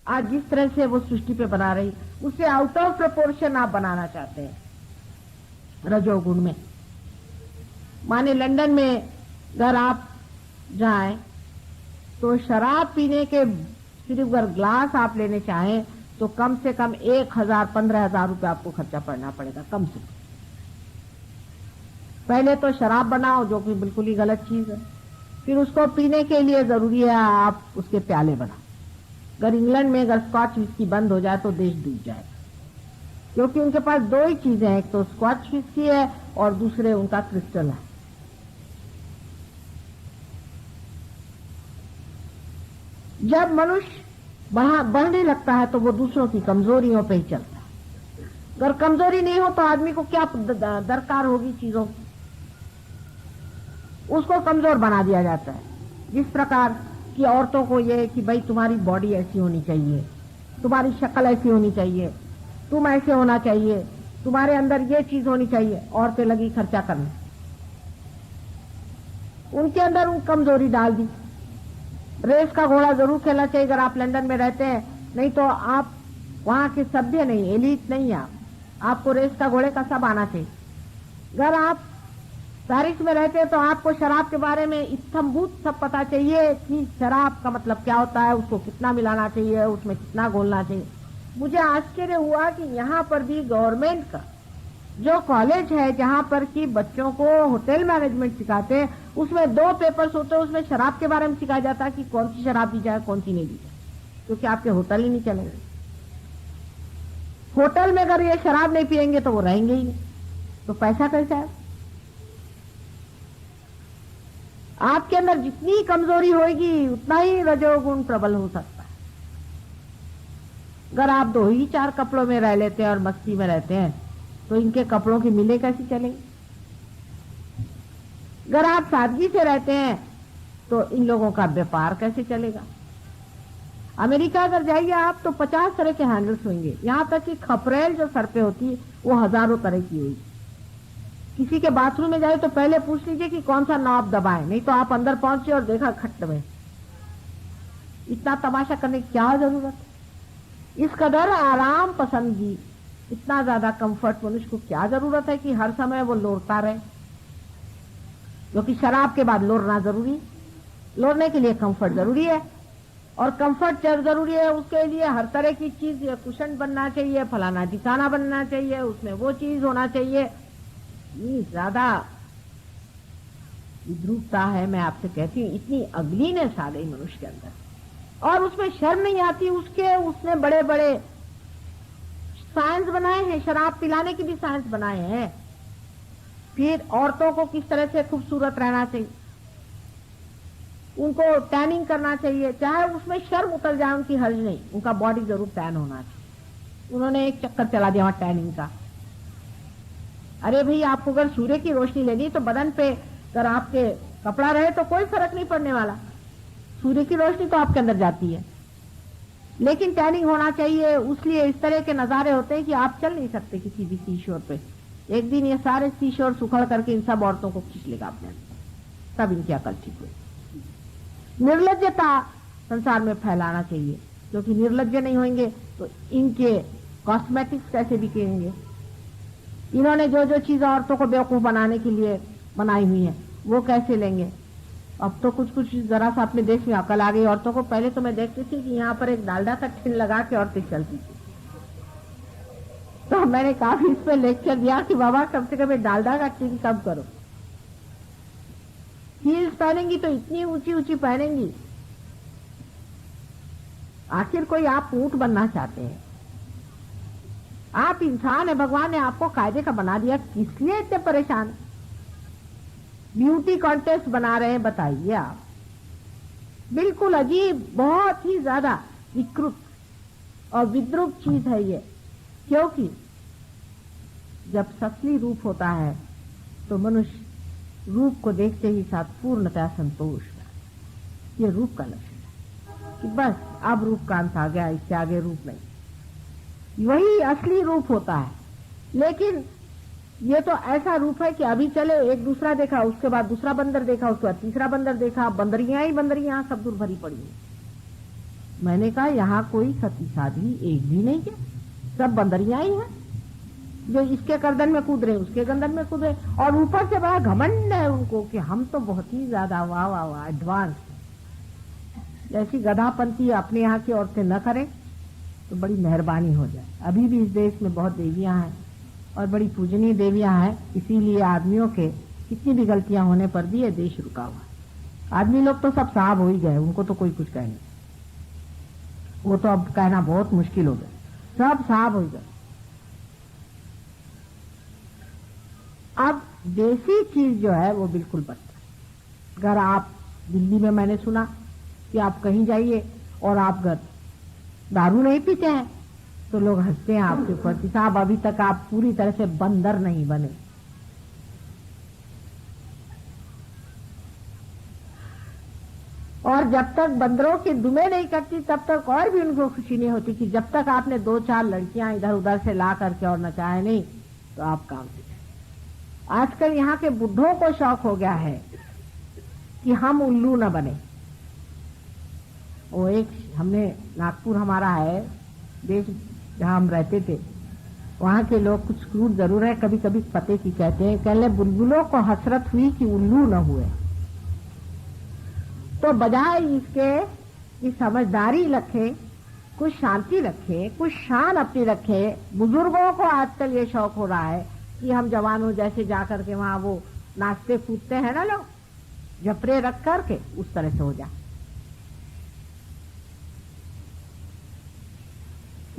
आज जिस तरह से वो सृष्टि पे बना रही, उसे आउट ऑफ प्रोपोर्शन आप बनाना चाहते हैं रजोगुण में। माने लंदन में अगर आप जाएं तो शराब पीने के सिर्फ अगर ग्लास आप लेने चाहें तो कम से कम 1,000-15,000 रुपये आपको खर्चा पड़ना पड़ेगा कम से कम। पहले तो शराब बनाओ जो कि बिल्कुल ही गलत चीज है, फिर उसको पीने के लिए जरूरी है आप उसके प्याले बनाओ। अगर इंग्लैंड में अगर स्कॉच विस्की बंद हो जाए तो देश डूब जाएगा, क्योंकि उनके पास दो ही चीजें हैं, एक तो स्कॉच विस्की है और दूसरे उनका क्रिस्टल है। जब मनुष्य बढ़ने लगता है तो वो दूसरों की कमजोरियों पे ही चलता है। अगर कमजोरी नहीं हो तो आदमी को क्या दरकार होगी चीजों की, उसको कमजोर बना दिया जाता है। जिस प्रकार की औरतों को ये कि भाई तुम्हारी बॉडी ऐसी होनी चाहिए, तुम्हारी शक्ल ऐसी होनी चाहिए, तुम ऐसे होना चाहिए, तुम्हारे अंदर ये चीज होनी चाहिए, औरतें लगी खर्चा करने, उनके अंदर उन कमजोरी डाल दी। रेस का घोड़ा जरूर खेलना चाहिए अगर आप लंदन में रहते हैं, नहीं तो आप वहां के सभ्य नहीं, एलीट नहीं है, आपको रेस का घोड़े का सब आना चाहिए। अगर आप पेरिस में रहते हैं तो आपको शराब के बारे में इत्थम्भूत सब पता चाहिए कि शराब का मतलब क्या होता है, उसको कितना मिलाना चाहिए, उसमें कितना घोलना चाहिए। मुझे आश्चर्य हुआ कि यहाँ पर भी गवर्नमेंट का जो कॉलेज है जहाँ पर कि बच्चों को होटल मैनेजमेंट सिखाते हैं, उसमें 2 पेपर्स होते हैं, उसमें शराब के बारे में सिखाया जाता है कि कौन सी शराब दी जाए कौन सी नहीं दी जाए, क्योंकि आपके होटल ही नहीं चलेंगे। होटल में अगर ये शराब नहीं पिएंगे तो वो रहेंगे ही नहीं, तो पैसा कैसा है। आपके अंदर जितनी कमजोरी होगी उतना ही रजोगुण प्रबल हो सकता है। अगर आप 2 ही 4 कपड़ों में रह लेते हैं और मस्ती में रहते हैं तो इनके कपड़ों की मिलें कैसी चलेंगी। अगर आप सादगी से रहते हैं तो इन लोगों का व्यापार कैसे चलेगा। अमेरिका अगर जाइए आप तो 50 तरह के हैंडल्स होंगे, यहां तक कि खपरेल जो सर पे होती है वो हजारों तरह की हुई। किसी के बाथरूम में जाए तो पहले पूछ लीजिए कि कौन सा नॉब दबाए, नहीं तो आप अंदर पहुंचे और देखा खट्ट में। इतना तमाशा करने की क्या जरूरत, इस कदर आराम पसंदगी, इतना ज्यादा कंफर्ट मनुष्य को क्या जरूरत है कि हर समय वो लोरता रहे, क्योंकि शराब के बाद लोरना जरूरी, लोरने के लिए कंफर्ट जरूरी है, और कंफर्ट जरूरी है उसके लिए हर तरह की चीज, ये कुशन बनना चाहिए, फलाना ठिकाना बनना चाहिए, उसमें वो चीज होना चाहिए। इतनी ज्यादा विद्रूपता है, मैं आपसे कहती हूँ, इतनी अगलीनेस आ गई मनुष्य के अंदर, और उसमें शर्म नहीं आती। उसने बड़े बड़े साइंस बनाए हैं, शराब पिलाने की भी साइंस बनाए हैं। फिर औरतों को किस तरह से खूबसूरत रहना चाहिए, उनको टैनिंग करना चाहिए, चाहे उसमें शर्म उतर जाए उनकी, हर्ज नहीं, उनका बॉडी जरूर टैन होना चाहिए। उन्होंने एक चक्कर चला दिया वहां टैनिंग का। अरे भाई, आपको अगर सूर्य की रोशनी लेनी तो बदन पे अगर आपके कपड़ा रहे तो कोई फर्क नहीं पड़ने वाला, सूर्य की रोशनी तो आपके अंदर जाती है, लेकिन टैनिंग होना चाहिए। उसलिए इस तरह के नजारे होते हैं कि आप चल नहीं सकते किसी भी सीशोर पे। एक दिन ये सारे सीशोर सुखड़ करके इन सब औरतों को खींच लेगा अपने अंदर, तब इनकी अकल ठीक हुई। निर्लज्जता संसार में फैलाना चाहिए, क्योंकि निर्लज्ज नहीं होंगे तो इनके कॉस्मेटिक्स कैसे बिकेंगे। इन्होंने जो जो चीज औरतों को बेवकूफ बनाने के लिए बनाई हुई है वो कैसे लेंगे। अब तो कुछ कुछ जरा सा अपने देश में अकल आ गई औरतों को। पहले तो मैं देखती थी कि यहाँ पर एक डालडा का ठिन लगा के औरतें चलती थी, तो मैंने काफी इस पे लेक्चर दिया कि बाबा कम से कम डालडा का ठिन कम करो। हील्स पहनेंगी तो इतनी ऊंची ऊंची पहनेंगी, आखिर कोई आप ऊंट बनना चाहते हैं, आप इंसान है, भगवान ने आपको कायदे का बना दिया, किस लिए इतने परेशान। ब्यूटी कॉन्टेस्ट बना रहे हैं, बताइए आप। बिल्कुल अजीब, बहुत ही ज्यादा विकृत और विद्रूप चीज है ये, क्योंकि जब असली रूप होता है तो मनुष्य रूप को देखते ही साथ पूर्णतः संतोष है। ये रूप का लक्षण है कि बस अब रूप का अंत आ गया, इससे आगे रूप नहीं। वही असली रूप होता है। लेकिन ये तो ऐसा रूप है कि अभी चले एक दूसरा देखा, उसके बाद दूसरा बंदर देखा, उसके बाद तीसरा बंदर देखा, बंदरियां ही बंदरियां सब दूर भरी पड़ी है। मैंने कहा यहाँ कोई सती साधी एक भी नहीं है, सब बंदरियां ही हैं जो इसके गर्दन में कूद रहे, उसके गर्दन में कूद रहे, और ऊपर से बड़ा घमंड है उनको कि हम तो बहुत ही ज्यादा वाह वाह वाह एडवांस। ऐसी गधापंथी अपने यहाँ की औरतें न करें तो बड़ी मेहरबानी हो जाए। अभी भी इस देश में बहुत देवियां हैं और बड़ी पूजनीय देवियां हैं, इसीलिए आदमियों के कितनी भी गलतियां होने पर भी ये देश रुका हुआ। आदमी लोग तो सब साहब हो ही गए, उनको तो कोई कुछ कहे नहीं, वो तो अब कहना बहुत मुश्किल हो गया, सब साहब हो गए। अब देसी चीज जो है वो बिल्कुल बदला। अगर आप दिल्ली में मैंने सुना कि आप कहीं जाइए और आप दारू नहीं पीते हैं तो लोग हंसते हैं आपके ऊपर कि साहब अभी तक आप पूरी तरह से बंदर नहीं बने। और जब तक बंदरों की दुमें नहीं करती तब तक और भी उनको खुशी नहीं होती कि जब तक आपने 2-4 लड़कियां इधर उधर से ला करके और नचाए नहीं तो आप काम से। आजकल यहाँ के बुढ़ों को शौक हो गया है कि हम उल्लू न बने। वो एक हमने नागपुर हमारा है देश जहाँ हम रहते थे, वहाँ के लोग कुछ क्रूर जरूर है, कभी कभी पते की कहते हैं, कहले बुलबुलों को हसरत हुई कि उल्लू न हुए। तो बजाय इसके कि समझदारी रखे, कुछ शांति रखे, कुछ शान अपनी रखे, बुजुर्गों को आजकल ये शौक हो रहा है कि हम जवानों जैसे जाकर के वहां वो नाचते कूदते हैं ना लोग, जपरे रख करके उस तरह से हो जाए।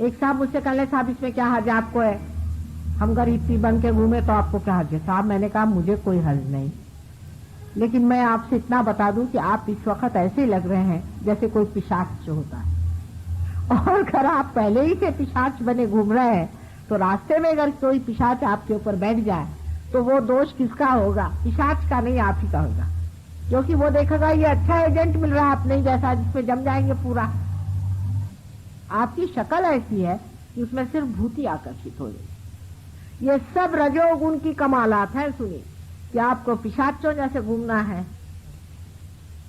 एक साहब मुझसे कहले साहब इसमें क्या हर्ज आपको है, हम गरीब बन के घूमे तो आपको क्या हर्ज है। साहब मैंने कहा मुझे कोई हर्ज नहीं, लेकिन मैं आपसे इतना बता दूं कि आप इस वक्त ऐसे लग रहे हैं जैसे कोई पिशाच होता है, और अगर आप पहले ही से पिशाच बने घूम रहे हैं तो रास्ते में अगर कोई पिशाच आपके ऊपर बैठ जाए तो वो दोष किसका होगा? पिशाच का नहीं, आप ही का होगा, क्योंकि वो देखेगा ये अच्छा एजेंट मिल रहा है अपने जैसा जिसमें जम जाएंगे पूरा। आपकी शक्ल ऐसी है कि उसमें सिर्फ भूति आकर्षित हो जाएगी। ये सब रजोगुण की कमालात है। सुनिए कि आपको पिशाचों जैसे घूमना है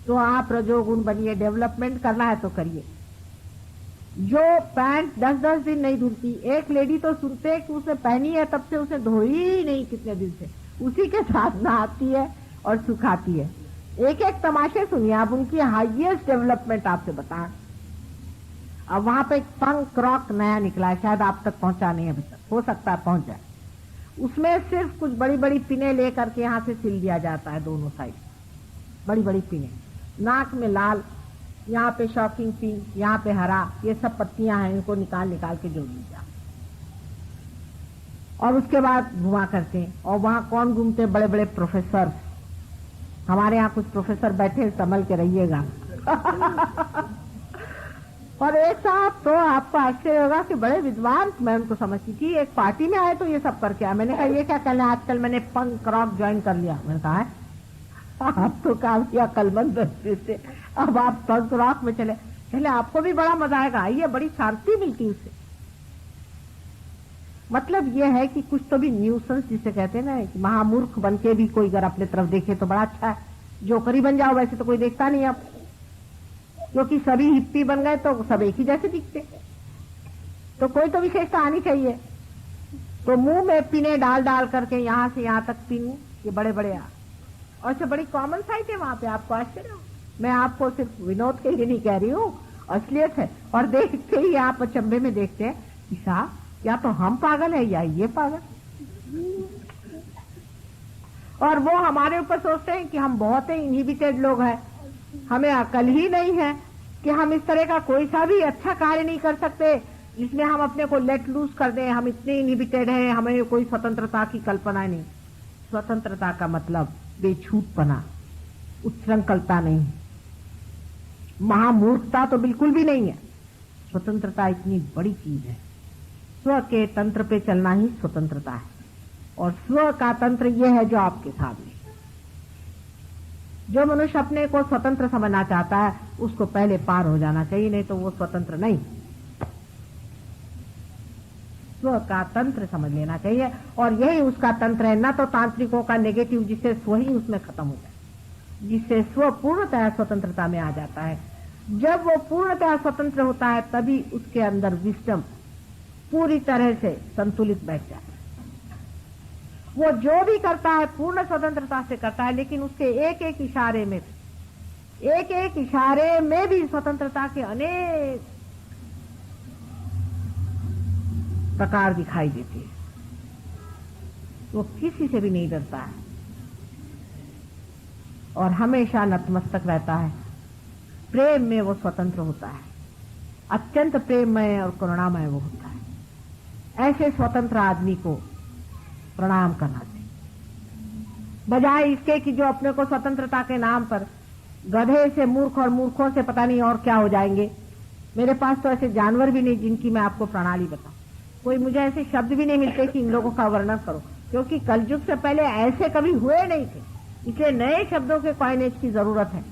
तो आप रजोगुण बनिए, डेवलपमेंट करना है तो करिए। जो पैंट 10-10 दिन नहीं धुलती, एक लेडी तो सुनते हैं कि उसने पहनी है तब से उसने धोई ही नहीं कितने दिन से, उसी के साथ नहाती है और सुखाती है। एक एक तमाशे सुनिए आप, उनकी हाईएस्ट डेवलपमेंट आपसे बताएं। अब वहां पे एक पंक रॉक नया निकला है, शायद आप तक पहुंचा नहीं अभी तक, हो सकता है पहुंच जाए। उसमें सिर्फ कुछ बड़ी बड़ी पिने लेकर के यहाँ से सिल दिया जाता है, दोनों साइड बड़ी बड़ी पिने, नाक में लाल, यहाँ पे शॉकिंग पिंक, यहाँ पे हरा, ये सब पत्तियां हैं, इनको निकाल निकाल के जोड़ लीजिए और उसके बाद घुमा करते हैं। और वहां कौन घूमते? बड़े बड़े प्रोफेसर। हमारे यहाँ कुछ प्रोफेसर बैठे, संभल के रहिएगा। और एक साहब तो आपको आश्चर्य होगा कि बड़े विद्वान, मैं उनको समझती थी, एक पार्टी में आए तो ये सब करके आए। मैंने कहा ये क्या कहना, आजकल मैंने पंक रॉक ज्वाइन कर लिया। मैंने कहा आप तो काफी अकलमंद बच्चे थे, अब आप पंक रॉक में चले, पहले आपको भी बड़ा मजा आएगा, आइए, बड़ी शांति मिलती उससे। मतलब ये है कि कुछ तो भी न्यूसेंस जिसे कहते हैं ना, कि महामूर्ख बन के भी कोई अगर अपने तरफ देखे तो बड़ा अच्छा है। जोकरी बन जाओ वैसे तो कोई देखता नहीं अब, क्योंकि सभी हिप्पी बन गए तो सब एक ही जैसे दिखते, तो कोई तो विशेषता आनी चाहिए। तो मुंह में पिने डाल डाल करके यहाँ से यहाँ तक पीनू, ये बड़े बड़े और से बड़ी कॉमन साइट है वहां पे, आपको आश्चर्य हो। मैं आपको सिर्फ विनोद के लिए नहीं कह रही हूँ, असलियत है। और देखते ही आप अचंभे में देखते हैं कि साहब या तो हम पागल है या ये पागल, और वो हमारे ऊपर सोचते हैं कि हम बहुत ही इनहिबिटेड लोग हैं, हमें अकल ही नहीं है कि हम इस तरह का कोई सा भी अच्छा कार्य नहीं कर सकते जिसमें हम अपने को लेट लूज कर दें, हम इतने इनहिबिटेड हैं, हमें कोई स्वतंत्रता की कल्पना नहीं। स्वतंत्रता का मतलब बेछूटपना, उच्छृंखलता नहीं, महामूर्खता तो बिल्कुल भी नहीं है। स्वतंत्रता इतनी बड़ी चीज है, स्व के तंत्र पे चलना ही स्वतंत्रता है। और स्व का तंत्र यह है जो आपके सामने। जो मनुष्य अपने को स्वतंत्र समझना चाहता है उसको पहले पार हो जाना चाहिए, नहीं तो वो स्वतंत्र नहीं। स्व का तंत्र समझ लेना चाहिए और यही उसका तंत्र है। न तो तांत्रिकों का नेगेटिव जिससे स्व ही उसमें खत्म हो जाए, जिससे स्व पूर्णतः स्वतंत्रता में आ जाता है। जब वो पूर्णतः स्वतंत्र होता है तभी उसके अंदर विस्डम पूरी तरह से संतुलित बैठ जाता है। वो जो भी करता है पूर्ण स्वतंत्रता से करता है, लेकिन उसके एक एक इशारे में भी स्वतंत्रता के अनेक प्रकार दिखाई देते हैं। वो किसी से भी नहीं डरता है और हमेशा नतमस्तक रहता है। प्रेम में वो स्वतंत्र होता है, अत्यंत प्रेममय और करुणामय वो होता है। ऐसे स्वतंत्र आदमी को प्रणाम करना चाहिए, बजाय इसके कि जो अपने को स्वतंत्रता के नाम पर गधे से मूर्ख और मूर्खों से पता नहीं और क्या हो जाएंगे। मेरे पास तो ऐसे जानवर भी नहीं जिनकी मैं आपको प्रणाली बताऊं। कोई मुझे ऐसे शब्द भी नहीं मिलते कि इन लोगों का वर्णन करो, क्योंकि कलयुग से पहले ऐसे कभी हुए नहीं थे। इसलिए नए शब्दों के कॉइनेज की जरूरत है,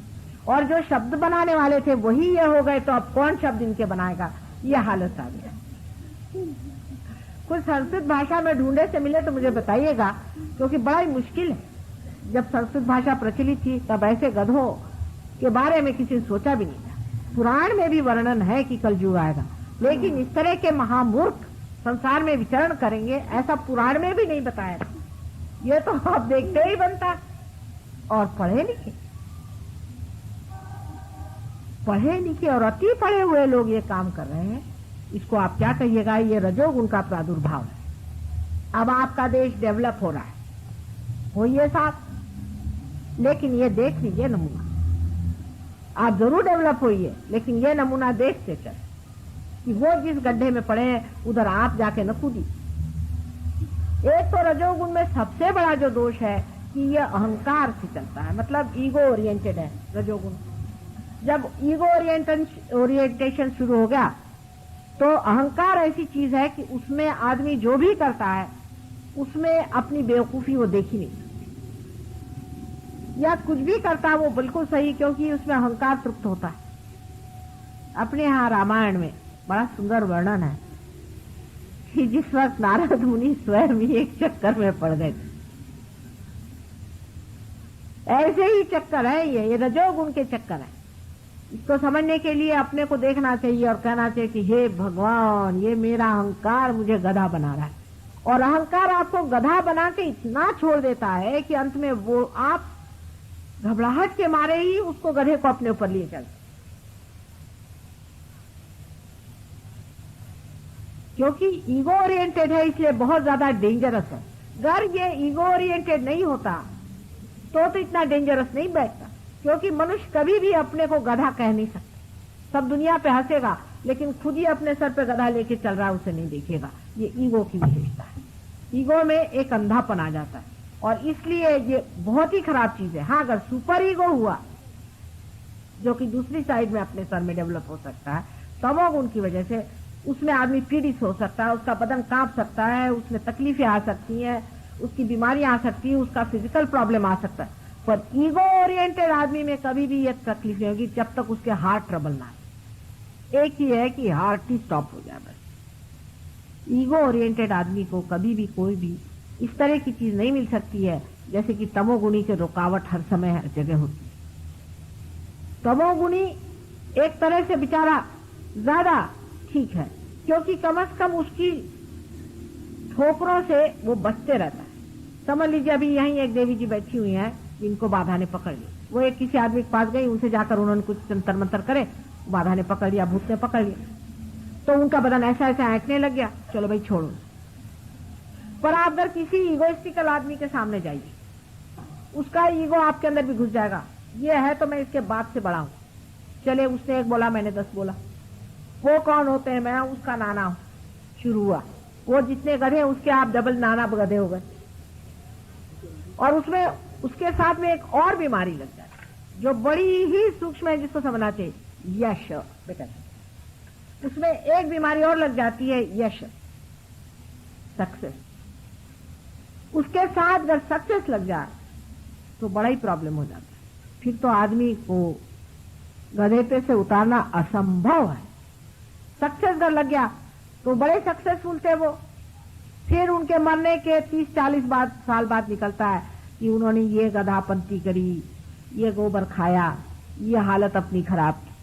और जो शब्द बनाने वाले थे वही ये हो गए, तो अब कौन शब्द इनके बनाएगा, ये हालत आ गया। कुछ संस्कृत भाषा में ढूंढे से मिले तो मुझे बताइएगा, क्योंकि बड़ा ही मुश्किल है। जब संस्कृत भाषा प्रचलित थी तब ऐसे गधों के बारे में किसी ने सोचा भी नहीं था। पुराण में भी वर्णन है कि कलयुग आएगा, लेकिन इस तरह के महामूर्ख संसार में विचरण करेंगे ऐसा पुराण में भी नहीं बताया था। ये तो आप देखते ही बनता। और पढ़े लिखे और अति पढ़े हुए लोग ये काम कर रहे हैं, इसको आप क्या कहिएगा? ये रजोगुण का प्रादुर्भाव है। अब आपका देश डेवलप हो रहा है, होइए साथ, लेकिन ये देख लीजिए नमूना। आप जरूर डेवलप होइए, लेकिन ये नमूना देखते चले कि वो जिस गड्ढे में पड़े हैं उधर आप जाके न कूदी। एक तो रजोगुण में सबसे बड़ा जो दोष है कि ये अहंकार से चलता है, मतलब ईगो ओरिएंटेड है रजोगुण। जब ईगो ओरिएंटेशन शुरू हो गया तो अहंकार ऐसी चीज है कि उसमें आदमी जो भी करता है उसमें अपनी बेवकूफी वो देख ही नहीं, या कुछ भी करता है वो बिल्कुल सही, क्योंकि उसमें अहंकार तृप्त होता है। अपने यहाँ रामायण में बड़ा सुंदर वर्णन है कि जिस वक्त नारद मुनि स्वयं ही एक चक्कर में पड़ गए थे, ऐसे ही चक्कर है ये रजोगुण के चक्कर है। इसको समझने के लिए अपने को देखना चाहिए और कहना चाहिए कि हे भगवान, ये मेरा अहंकार मुझे गधा बना रहा है। और अहंकार आपको गधा बना के इतना छोड़ देता है कि अंत में वो आप घबराहट के मारे ही उसको गधे को अपने ऊपर लिए चलते, क्योंकि ईगो ओरिएंटेड है, इसलिए बहुत ज्यादा डेंजरस है। अगर ये ईगो ओरिएंटेड नहीं होता तो इतना डेंजरस नहीं बैठता, क्योंकि मनुष्य कभी भी अपने को गधा कह नहीं सकता। सब दुनिया पे हंसेगा, लेकिन खुद ही अपने सर पे गधा लेके चल रहा है उसे नहीं देखेगा। ये ईगो की विशेषता है। ईगो में एक अंधापन आ जाता है और इसलिए ये बहुत ही खराब चीज है। हाँ, अगर सुपर ईगो हुआ जो कि दूसरी साइड में अपने सर में डेवलप हो सकता है, तमोगुण की वजह से उसमें आदमी पीड़ित हो सकता है, उसका बदन कांप सकता है, उसमें तकलीफें आ सकती हैं, उसकी बीमारियां आ सकती है, उसका फिजिकल प्रॉब्लम आ सकता है। पर ईगो ओरिएंटेड आदमी में कभी भी ये तकलीफ नहीं होगी जब तक उसके हार्ट ट्रबल ना आए। एक ही है कि हार्ट ही स्टॉप हो जाए बस। ईगो ओरिएंटेड आदमी को कभी भी कोई भी इस तरह की चीज नहीं मिल सकती है जैसे कि तमोगुणी की रुकावट हर समय हर जगह होती है। तमोगुणी एक तरह से बेचारा ज्यादा ठीक है, क्योंकि कम से कम उसकी ठोकरों से वो बचते रहता है। समझ लीजिए अभी यहीं एक देवी जी बैठी हुई हैं जिनको बाधा ने पकड़ लिया। वो एक किसी आदमी के पास गई, उनसे जाकर उन्होंने कुछ तंत्र मंत्र करे, बाधा ने पकड़ लिया, भूत ने पकड़ लिया, तो उनका बदन ऐसा ऐसा ऐंठने लग गया। चलो भाई छोड़ो। पर आप अगर किसी ईगोइस्टिकल आदमी के सामने जाइए, उसका ईगो आपके अंदर भी घुस जाएगा। ये है तो मैं इसके बाप से बड़ा हूं, चले उसने एक बोला मैंने 10 बोला, वो कौन होते हैं, मैं उसका नाना हूं। शुरू हुआ, वो जितने गधे उसके आप डबल नाना गधे हो गए। और उसमें उसके साथ में एक और बीमारी लग जाती है जो बड़ी ही सूक्ष्म है, जिसको समझना चाहिए। यश बेटा, उसमें एक बीमारी और लग जाती है, यश, सक्सेस। उसके साथ अगर सक्सेस लग जाए तो बड़ा ही प्रॉब्लम हो जाता है। फिर तो आदमी को गधे पे से उतारना असंभव है। सक्सेस अगर लग गया तो बड़े सक्सेसफुल थे वो। फिर उनके मरने के 30-40 साल बाद निकलता है कि उन्होंने ये गधापंती करी, ये गोबर खाया, ये हालत अपनी खराब की,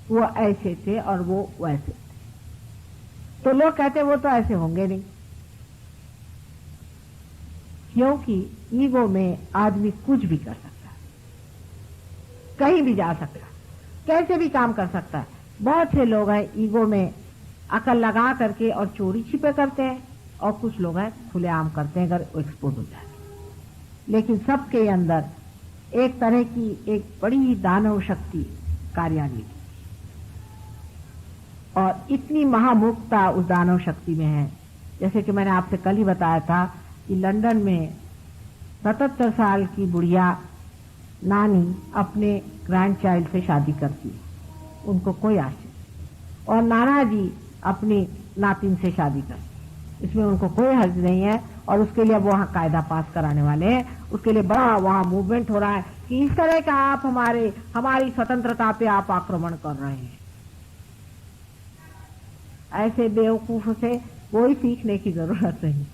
वो ऐसे थे और वो वैसे थे। तो लोग कहते वो तो ऐसे होंगे नहीं, क्योंकि ईगो में आदमी कुछ भी कर सकता है, कहीं भी जा सकता है, कैसे भी काम कर सकता है। बहुत से लोग हैं ईगो में अकल लगा करके और चोरी छिपे करते हैं, और कुछ लोग हैं खुलेआम करते हैं अगर वो एक्सपोज हो जाए। लेकिन सबके अंदर एक तरह की एक बड़ी दानव शक्ति कार्यान्वित, और इतनी महामुक्ता उस दानव शक्ति में है। जैसे कि मैंने आपसे कल ही बताया था कि लंदन में 77 साल की बुढ़िया नानी अपने ग्रैंड चाइल्ड से शादी करती है, उनको कोई आश्चर्य, और नाना जी अपनी नातिन से शादी करती, इसमें उनको कोई हर्ज नहीं है। और उसके लिए वो वहां कायदा पास कराने वाले हैं, उसके लिए बड़ा वहां मूवमेंट हो रहा है कि इस तरह का आप हमारी स्वतंत्रता पे आप आक्रमण कर रहे हैं। ऐसे बेवकूफ से कोई सीखने की जरूरत नहीं,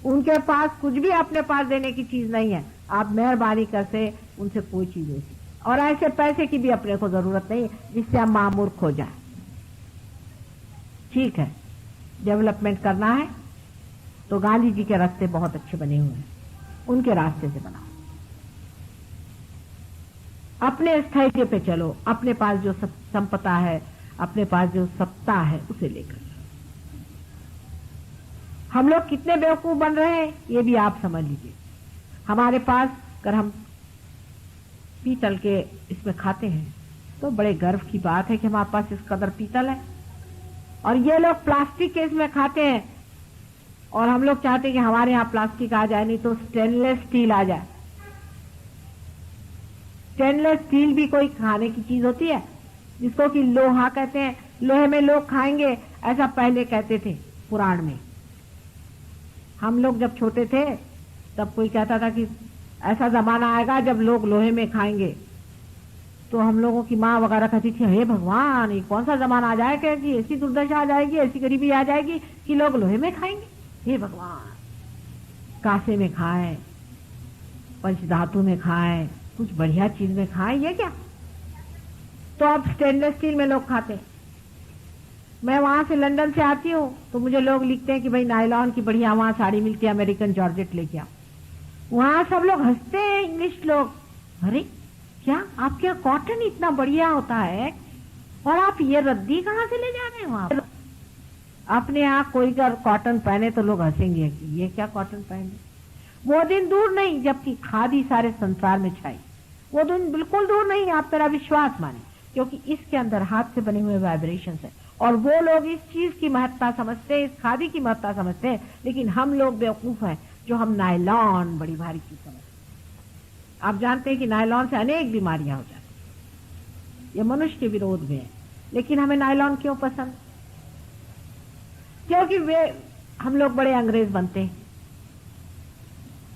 उनके पास कुछ भी अपने पास देने की चीज नहीं है। आप मेहरबानी करके उनसे कोई चीज नहीं सीख, और ऐसे पैसे की भी अपने को जरूरत नहीं जिससे हम मामूर्ख हो जाए। ठीक है, डेवलपमेंट करना है तो गांधी जी के रास्ते बहुत अच्छे बने हुए हैं, उनके रास्ते से बनाओ, अपने स्थैर्य पे चलो, अपने पास जो संपदा है, अपने पास जो सत्ता है उसे लेकर। हम लोग कितने बेवकूफ बन रहे हैं ये भी आप समझ लीजिए। हमारे पास अगर हम पीतल के इसमें खाते हैं तो बड़े गर्व की बात है कि हमारे पास इस कदर पीतल है, और ये लोग प्लास्टिक के इसमें खाते हैं, और हम लोग चाहते हैं कि हमारे यहाँ प्लास्टिक आ जाए, नहीं तो स्टेनलेस स्टील आ जाए। स्टेनलेस स्टील भी कोई खाने की चीज होती है जिसको कि लोहा कहते हैं, लोहे में लोग खाएंगे, ऐसा पहले कहते थे पुराण में। हम लोग जब छोटे थे तब कोई कहता था कि ऐसा जमाना आएगा जब लोग लोहे में खाएंगे, तो हम लोगों की माँ वगैरह कहती थी हे भगवान ये कौन सा जमाना आ जाएगा कि ऐसी दुर्दशा आ जाएगी, ऐसी गरीबी आ जाएगी कि लोग लोहे में खाएंगे। हे भगवान, कांसे में खाएं, पंचधातु में खाएं, कुछ बढ़िया चीज में खाएं, ये क्या। तो अब स्टेनलेस स्टील में लोग खाते हैं। मैं वहां से लंदन से आती हूँ तो मुझे लोग लिखते हैं कि भाई नायलॉन की बढ़िया वहां साड़ी मिलती है, अमेरिकन जॉर्जेट लेके आओ। वहां सब लोग हंसते हैं, इंग्लिश लोग, अरे क्या आपके यहाँ कॉटन इतना बढ़िया होता है और आप ये रद्दी कहाँ से ले जा रहे हैं वहां। अपने यहाँ कोई अगर कॉटन पहने तो लोग हंसेंगे कि ये क्या कॉटन पहने। वो दिन दूर नहीं जबकि खादी सारे संसार में छाई, वो दिन बिल्कुल दूर नहीं, आप मेरा विश्वास माने, क्योंकि इसके अंदर हाथ से बने हुए वाइब्रेशन है। और वो लोग इस चीज की महत्ता समझते हैं, इस खादी की महत्ता समझते हैं, लेकिन हम लोग बेवकूफ हैं जो हम नायलॉन बड़ी भारी चीज समझते हैं। आप जानते हैं कि नायलॉन से अनेक बीमारियां हो जाती हैं, ये मनुष्य के विरोध में है। लेकिन हमें नायलॉन क्यों पसंद? क्योंकि वे हम लोग बड़े अंग्रेज बनते हैं।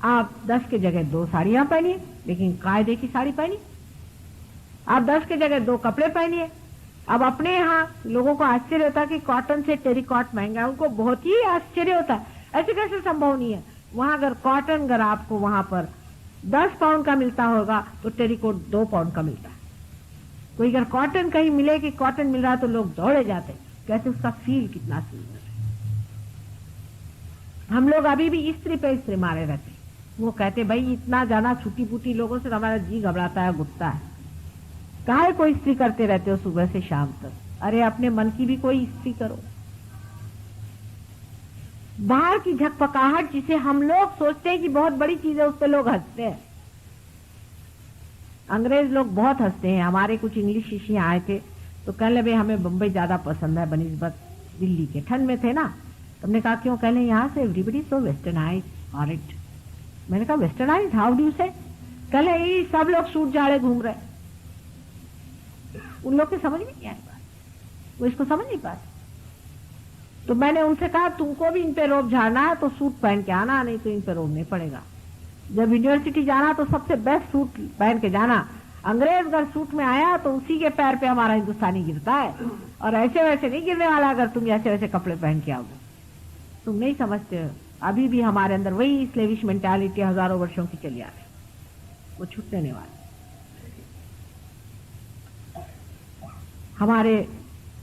आप 10 के जगह 2 साड़ियां पहनिए, लेकिन कायदे की साड़ी पहनिए। आप 10 के जगह 2 कपड़े पहनिए। अब अपने यहाँ लोगों को आश्चर्य होता है कि कॉटन से टेरिकॉट महंगा है, उनको बहुत ही आश्चर्य होता है, ऐसे कैसे संभव नहीं है। वहां अगर कॉटन अगर आपको वहां पर 10 पाउंड का मिलता होगा तो टेरिकॉट 2 पाउंड का मिलता है। कोई अगर कॉटन कहीं मिले कि कॉटन मिल रहा है तो लोग दौड़े जाते, कहते उसका फील कितना सुंदर है। हम लोग अभी भी इस्त्री पे इस्त्री मारे रहते, वो कहते भाई इतना ज्यादा छुट्टी पुटी लोगों से हमारा जी घबराता है, गुस्सा है, काहे कोई इस्त्री करते रहते हो सुबह से शाम तक। अरे अपने मन की भी कोई इस्त्री करो। बाहर की झकपकाहट जिसे हम लोग सोचते हैं कि बहुत बड़ी चीज है, उस पर लोग हंसते हैं। अंग्रेज लोग बहुत हंसते हैं। हमारे कुछ इंग्लिश शिष्य आए थे तो कहने लगे हमें बम्बई ज्यादा पसंद है बनिस्बत दिल्ली के। ठंड में थे ना, तुमने कहा क्यों? कहने यहाँ से एवरीबडी सो वेस्टर्नाइज ऑरेट। मैंने कहा वेस्टर्नाइज हाउ डू से? कहले ये सब लोग सूट जाड़े घूम रहे। उन लोग के समझ में नहीं आई बात, वो इसको समझ नहीं पाते। तो मैंने उनसे कहा तुमको भी इन पे रोब झाड़ना है तो सूट पहन के आना, नहीं तो इन पे रोब नहीं पड़ेगा। जब यूनिवर्सिटी जाना तो सबसे बेस्ट सूट पहन के जाना। अंग्रेज अगर सूट में आया तो उसी के पैर पे हमारा हिंदुस्तानी गिरता है, और ऐसे वैसे नहीं गिरने वाला अगर तुम ऐसे वैसे कपड़े पहन के आओगे। तुम नहीं समझते हो, अभी भी हमारे अंदर वही स्लेविश मेंटालिटी हजारों वर्षों की चली आ रही, वो छूटने नहीं वाली। हमारे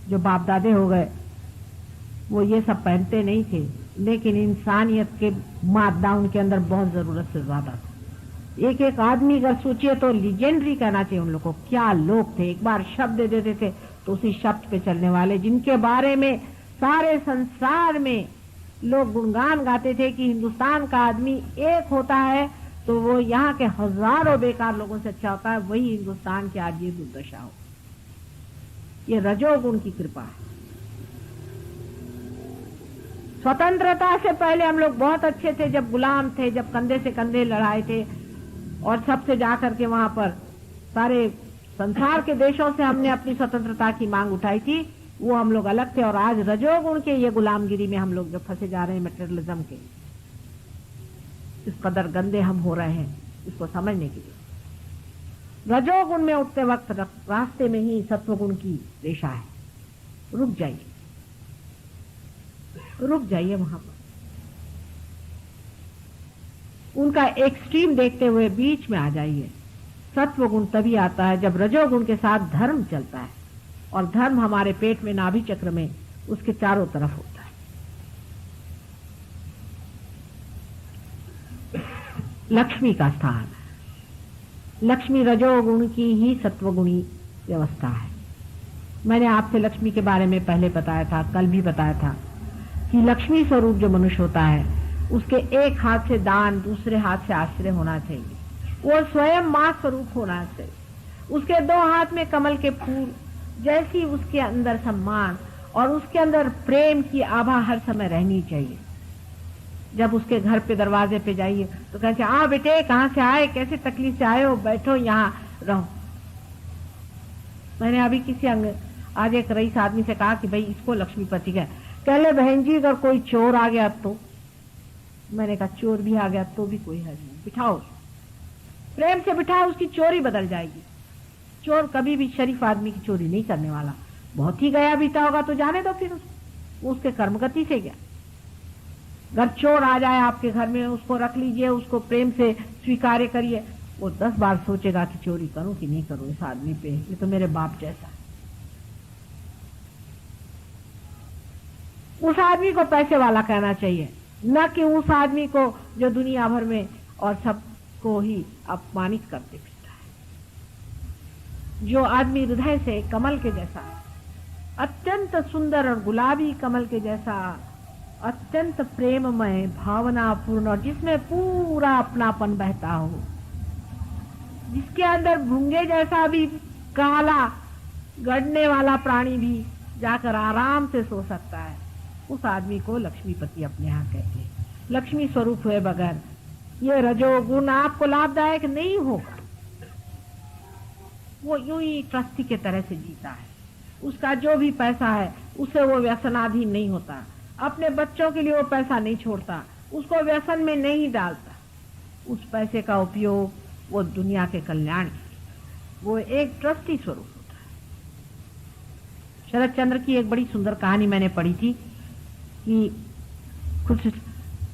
जो बाप दादे हो गए वो ये सब पहनते नहीं थे, लेकिन इंसानियत के मादा उनके अंदर बहुत जरूरत से ज्यादा था। एक एक आदमी अगर सोचिए तो लीजेंडरी कहना चाहिए उन लोगों को। क्या लोग थे, एक बार शब्द दे देते थे तो उसी शब्द पे चलने वाले, जिनके बारे में सारे संसार में लोग गुणगान गाते थे कि हिंदुस्तान का आदमी एक होता है तो वो यहाँ के हजारों बेकार लोगों से अच्छा होता है। वही हिंदुस्तान की आज ये दुर्दशा हो। ये रजोगुण की कृपा है। स्वतंत्रता से पहले हम लोग बहुत अच्छे थे, जब गुलाम थे, जब कंधे से कंधे लड़ाए थे और सबसे जाकर के वहां पर सारे संसार के देशों से हमने अपनी स्वतंत्रता की मांग उठाई थी, वो हम लोग अलग थे। और आज रजोगुण के ये गुलामगिरी में हम लोग जो फंसे जा रहे हैं, मटेरियलिज्म के, इस कदर गंदे हम हो रहे हैं, इसको समझने के लिए रजोगुण में उठते वक्त रास्ते में ही सत्वगुण की रेशा है। रुक जाइए, रुक जाइए वहां पर। उनका एक्सट्रीम देखते हुए बीच में आ जाइए। सत्वगुण तभी आता है जब रजोगुण के साथ धर्म चलता है, और धर्म हमारे पेट में, नाभि चक्र में, उसके चारों तरफ होता है। लक्ष्मी का स्थान है। लक्ष्मी रजोगुण की ही सत्वगुणी व्यवस्था है। मैंने आपसे लक्ष्मी के बारे में पहले बताया था, कल भी बताया था कि लक्ष्मी स्वरूप जो मनुष्य होता है उसके एक हाथ से दान, दूसरे हाथ से आश्रय होना चाहिए। वो स्वयं मां स्वरूप होना चाहिए। उसके दो हाथ में कमल के फूल जैसी उसके अंदर सम्मान और उसके अंदर प्रेम की आभा हर समय रहनी चाहिए। जब उसके घर पे दरवाजे पे जाइए तो कहते आ बेटे कहाँ से आए, कैसे तकलीफ से आए हो, बैठो यहाँ रहो। मैंने अभी आज एक रईस आदमी से कहा कि भाई इसको लक्ष्मीपति का, कह ले बहन जी अगर कोई चोर आ गया तो। मैंने कहा चोर भी आ गया तो भी कोई हर्ज नहीं, बिठाओ, प्रेम से बिठाओ, उसकी चोरी बदल जाएगी। चोर कभी भी शरीफ आदमी की चोरी नहीं करने वाला। बहुत ही गया बीता होगा तो जाने दो, फिर उसके कर्मगति से गया। अगर चोर आ जाए आपके घर में, उसको रख लीजिए, उसको प्रेम से स्वीकार करिए। वो 10 बार सोचेगा कि चोरी करूं कि नहीं करूं इस आदमी पे, ये तो मेरे बाप जैसा है। उस आदमी को पैसे वाला कहना चाहिए, न कि उस आदमी को जो दुनिया भर में और सबको ही अपमानित करते फिरता है। जो आदमी हृदय से कमल के जैसा, अत्यंत सुंदर और गुलाबी कमल के जैसा, अत्यंत प्रेममय, भावनापूर्ण, और जिसमें पूरा अपनापन बहता हो, जिसके अंदर भूंगे जैसा भी काला गड़ने वाला प्राणी भी जाकर आराम से सो सकता है, उस आदमी को लक्ष्मीपति अपने यहाँ कहते हैं। लक्ष्मी स्वरूप हुए बगैर ये रजोगुण आपको लाभदायक नहीं होगा। वो यूं ही ट्रस्टी के तरह से जीता है। उसका जो भी पैसा है उसे वो व्यसनाधीन नहीं होता। अपने बच्चों के लिए वो पैसा नहीं छोड़ता, उसको व्यसन में नहीं डालता। उस पैसे का उपयोग वो दुनिया के कल्याण के लिए, वो एक ट्रस्टी स्वरूप होता है। शरद चंद्र की एक बड़ी सुंदर कहानी मैंने पढ़ी थी कि कुछ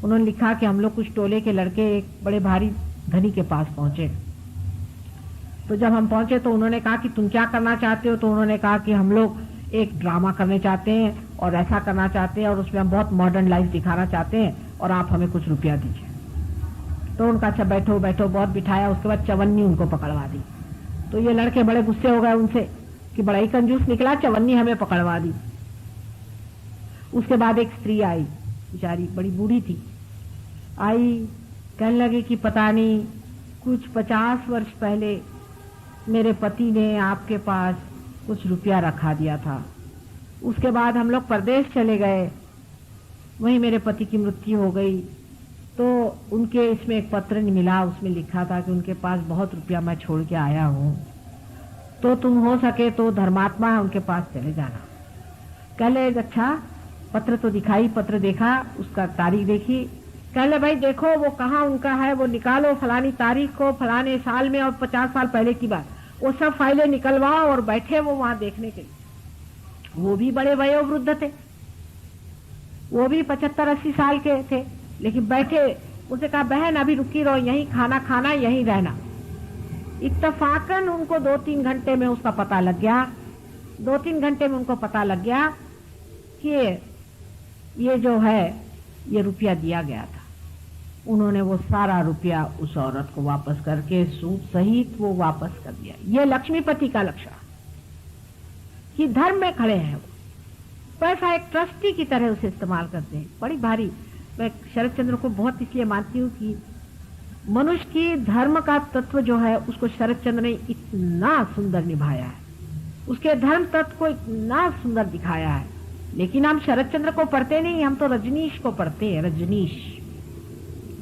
उन्होंने लिखा कि हम लोग कुछ टोले के लड़के एक बड़े भारी धनी के पास पहुंचे। तो जब हम पहुंचे तो उन्होंने कहा कि तुम क्या करना चाहते हो? तो उन्होंने कहा कि हम लोग एक ड्रामा करने चाहते हैं और ऐसा करना चाहते हैं और उसमें हम बहुत मॉडर्न लाइफ दिखाना चाहते हैं और आप हमें कुछ रुपया दीजिए। तो उनका अच्छा बैठो बैठो, बहुत बिठाया। उसके बाद चवन्नी उनको पकड़वा दी। तो ये लड़के बड़े गुस्से हो गए उनसे कि बड़ा ही कंजूस निकला, चवन्नी हमें पकड़वा दी। उसके बाद एक स्त्री आई, बेचारी बड़ी बूढ़ी थी, आई, कहने लगी कि पता नहीं कुछ 50 वर्ष पहले मेरे पति ने आपके पास कुछ रुपया रखा दिया था। उसके बाद हम लोग परदेश चले गए, वहीं मेरे पति की मृत्यु हो गई। तो उनके इसमें एक पत्र मिला, उसमें लिखा था कि उनके पास बहुत रुपया मैं छोड़ के आया हूँ, तो तुम हो सके तो धर्मात्मा है उनके पास चले जाना। कह ले अच्छा पत्र तो दिखाई, पत्र देखा, उसका तारीख देखी, कहले भाई देखो वो कहाँ उनका है, वो निकालो फलानी तारीख को, फलाने साल में और 50 साल पहले की बात, वो सब फाइलें निकलवाओ और बैठे वो वहां देखने के लिए। वो भी बड़े वयोवृद्ध थे, वो भी 75-80 साल के थे, लेकिन बैठे। उसे कहा बहन अभी रुकी रहो, यहीं खाना खाना, यहीं रहना। इत्तफाकन उनको 2-3 घंटे में उसका पता लग गया, 2-3 घंटे में उनको पता लग गया कि ये जो है ये रुपया दिया गया था। उन्होंने वो सारा रुपया उस औरत को वापस करके सूद सहित वो वापस कर दिया। ये लक्ष्मीपति का लक्षण कि धर्म में खड़े हैं। वो पैसा एक ट्रस्टी की तरह उसे इस्तेमाल करते हैं। बड़ी भारी, मैं शरद चंद्र को बहुत इसलिए मानती हूँ कि मनुष्य की धर्म का तत्व जो है उसको शरद चंद्र ने इतना सुंदर निभाया है, उसके धर्म तत्व को इतना सुंदर दिखाया है। लेकिन हम शरद चंद्र को पढ़ते नहीं, हम तो रजनीश को पढ़ते हैं। रजनीश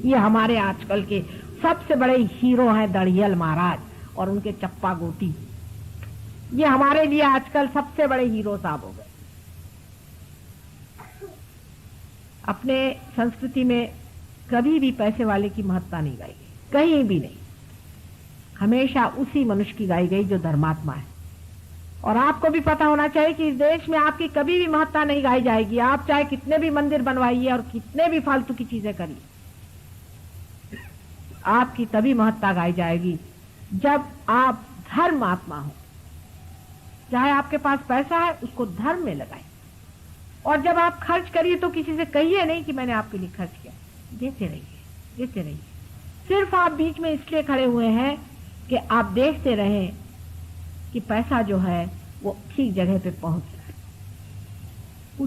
ये हमारे आजकल के सबसे बड़े हीरो हैं, दड़ियल महाराज और उनके चप्पा गोटी। ये हमारे लिए आजकल सबसे बड़े हीरो साहब हो गए। अपने संस्कृति में कभी भी पैसे वाले की महत्ता नहीं गाई गई, कहीं भी नहीं। हमेशा उसी मनुष्य की गाई गई जो धर्मात्मा है। और आपको भी पता होना चाहिए कि इस देश में आपकी कभी भी महत्ता नहीं गाई जाएगी। आप चाहे कितने भी मंदिर बनवाइए और कितने भी फालतू की चीजें करिए, आपकी तभी महत्ता गाई जाएगी जब आप धर्मात्मा हो। चाहे आपके पास पैसा है, उसको धर्म में लगाए। और जब आप खर्च करिए तो किसी से कहिए नहीं कि मैंने आपके लिए खर्च किया। देते रहिए, देते रहिए। सिर्फ आप बीच में इसलिए खड़े हुए हैं कि आप देखते रहें कि पैसा जो है वो ठीक जगह पे पहुंच रहा है।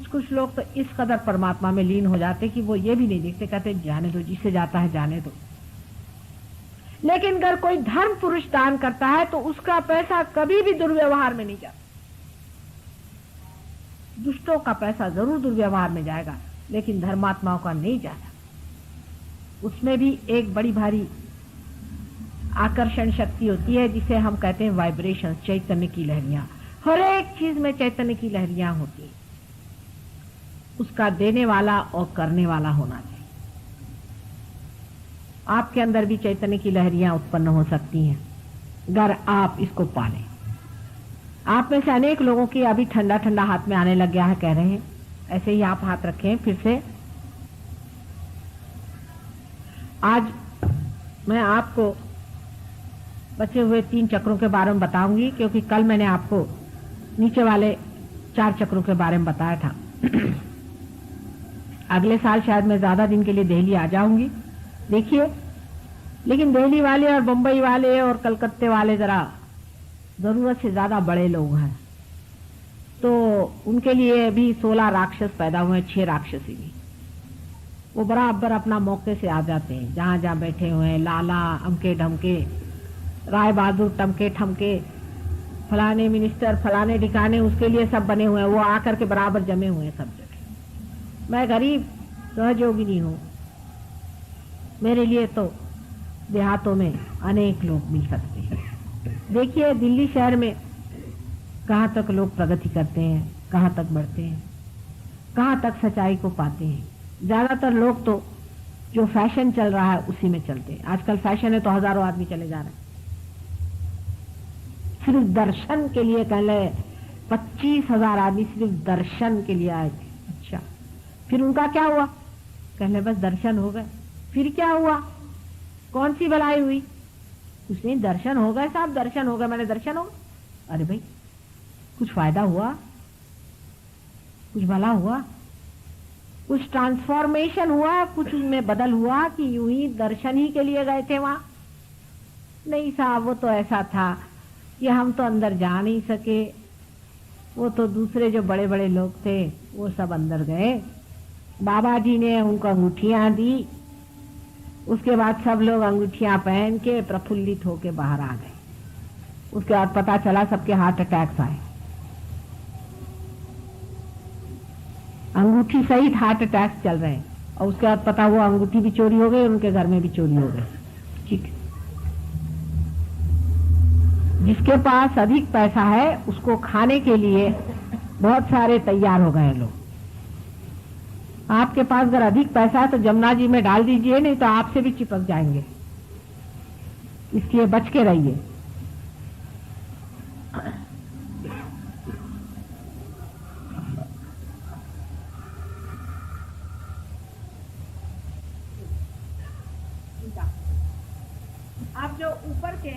कुछ लोग तो इस कदर परमात्मा में लीन हो जाते कि वो ये भी नहीं देखते, कहते जाने दो, जिससे जाता है जाने दो। लेकिन अगर कोई धर्म पुरुष दान करता है तो उसका पैसा कभी भी दुर्व्यवहार में नहीं जाता। दुष्टों का पैसा जरूर दुर्व्यवहार में जाएगा, लेकिन धर्मात्माओं का नहीं जाता। उसमें भी एक बड़ी भारी आकर्षण शक्ति होती है जिसे हम कहते हैं वाइब्रेशन, चैतन्य की लहरियां। हर एक चीज में चैतन्य की लहरियां होती है। उसका देने वाला और करने वाला होना चाहिए। आपके अंदर भी चैतन्य की लहरियां उत्पन्न हो सकती हैं अगर आप इसको पालें। आप में से अनेक लोगों की अभी ठंडा ठंडा हाथ में आने लग गया है, कह रहे हैं। ऐसे ही आप हाथ रखें फिर से। आज मैं आपको बचे हुए 3 चक्रों के बारे में बताऊंगी, क्योंकि कल मैंने आपको नीचे वाले 4 चक्रों के बारे में बताया था। अगले साल शायद मैं ज्यादा दिन के लिए दिल्ली आ जाऊंगी, देखिए। लेकिन दिल्ली वाले और बंबई वाले और कलकत्ते वाले जरा जरूरत से ज्यादा बड़े लोग हैं, तो उनके लिए भी 16 राक्षस पैदा हुए, 6 राक्षसी भी। वो बराबर अपना मौके से आ जाते हैं, जहां जहां बैठे हुए हैं। लाला अमके ढमके, राय बहादुर टमके ठमके, फलाने मिनिस्टर, फलाने ठिकाने, उसके लिए सब बने हुए हैं। वो आकर के बराबर जमे हुए हैं सब जगह। मैं गरीब सहयोगिनी हूँ, मेरे लिए तो देहातों में अनेक लोग मिल सकते हैं। देखिए दिल्ली शहर में कहाँ तक लोग प्रगति करते हैं, कहाँ तक बढ़ते हैं, कहाँ तक सच्चाई को पाते हैं। ज्यादातर लोग तो जो फैशन चल रहा है उसी में चलते हैं। आजकल फैशन है तो हजारों आदमी चले जा रहे हैं सिर्फ दर्शन के लिए। कल 25,000 आदमी सिर्फ दर्शन के लिए आए थे। अच्छा, फिर उनका क्या हुआ? कहले बस दर्शन हो गए। फिर क्या हुआ? कौन सी भलाई हुई? उसने दर्शन हो गए साहब, दर्शन हो गए, मैंने दर्शन हो। अरे भाई कुछ फायदा हुआ? कुछ भला हुआ? कुछ ट्रांसफॉर्मेशन हुआ? कुछ उनमें बदल हुआ कि यूं ही दर्शन ही के लिए गए थे वहां? नहीं साहब, वो तो ऐसा था कि हम तो अंदर जा नहीं सके। वो तो दूसरे जो बड़े बड़े लोग थे वो सब अंदर गए, बाबा जी ने उनको अंगूठियां दी। उसके बाद सब लोग अंगूठियां पहन के प्रफुल्लित होके बाहर आ गए। उसके बाद पता चला सबके हार्ट अटैक्स आए, अंगूठी सहित हार्ट अटैक्स चल रहे हैं। और उसके बाद पता हुआ अंगूठी भी चोरी हो गई, उनके घर में भी चोरी हो गई। ठीक, जिसके पास अधिक पैसा है उसको खाने के लिए बहुत सारे तैयार हो गए लोग। आपके पास अगर अधिक पैसा है तो जमुना जी में डाल दीजिए, नहीं तो आपसे भी चिपक जाएंगे, इसलिए बच के रहिए। आप जो ऊपर के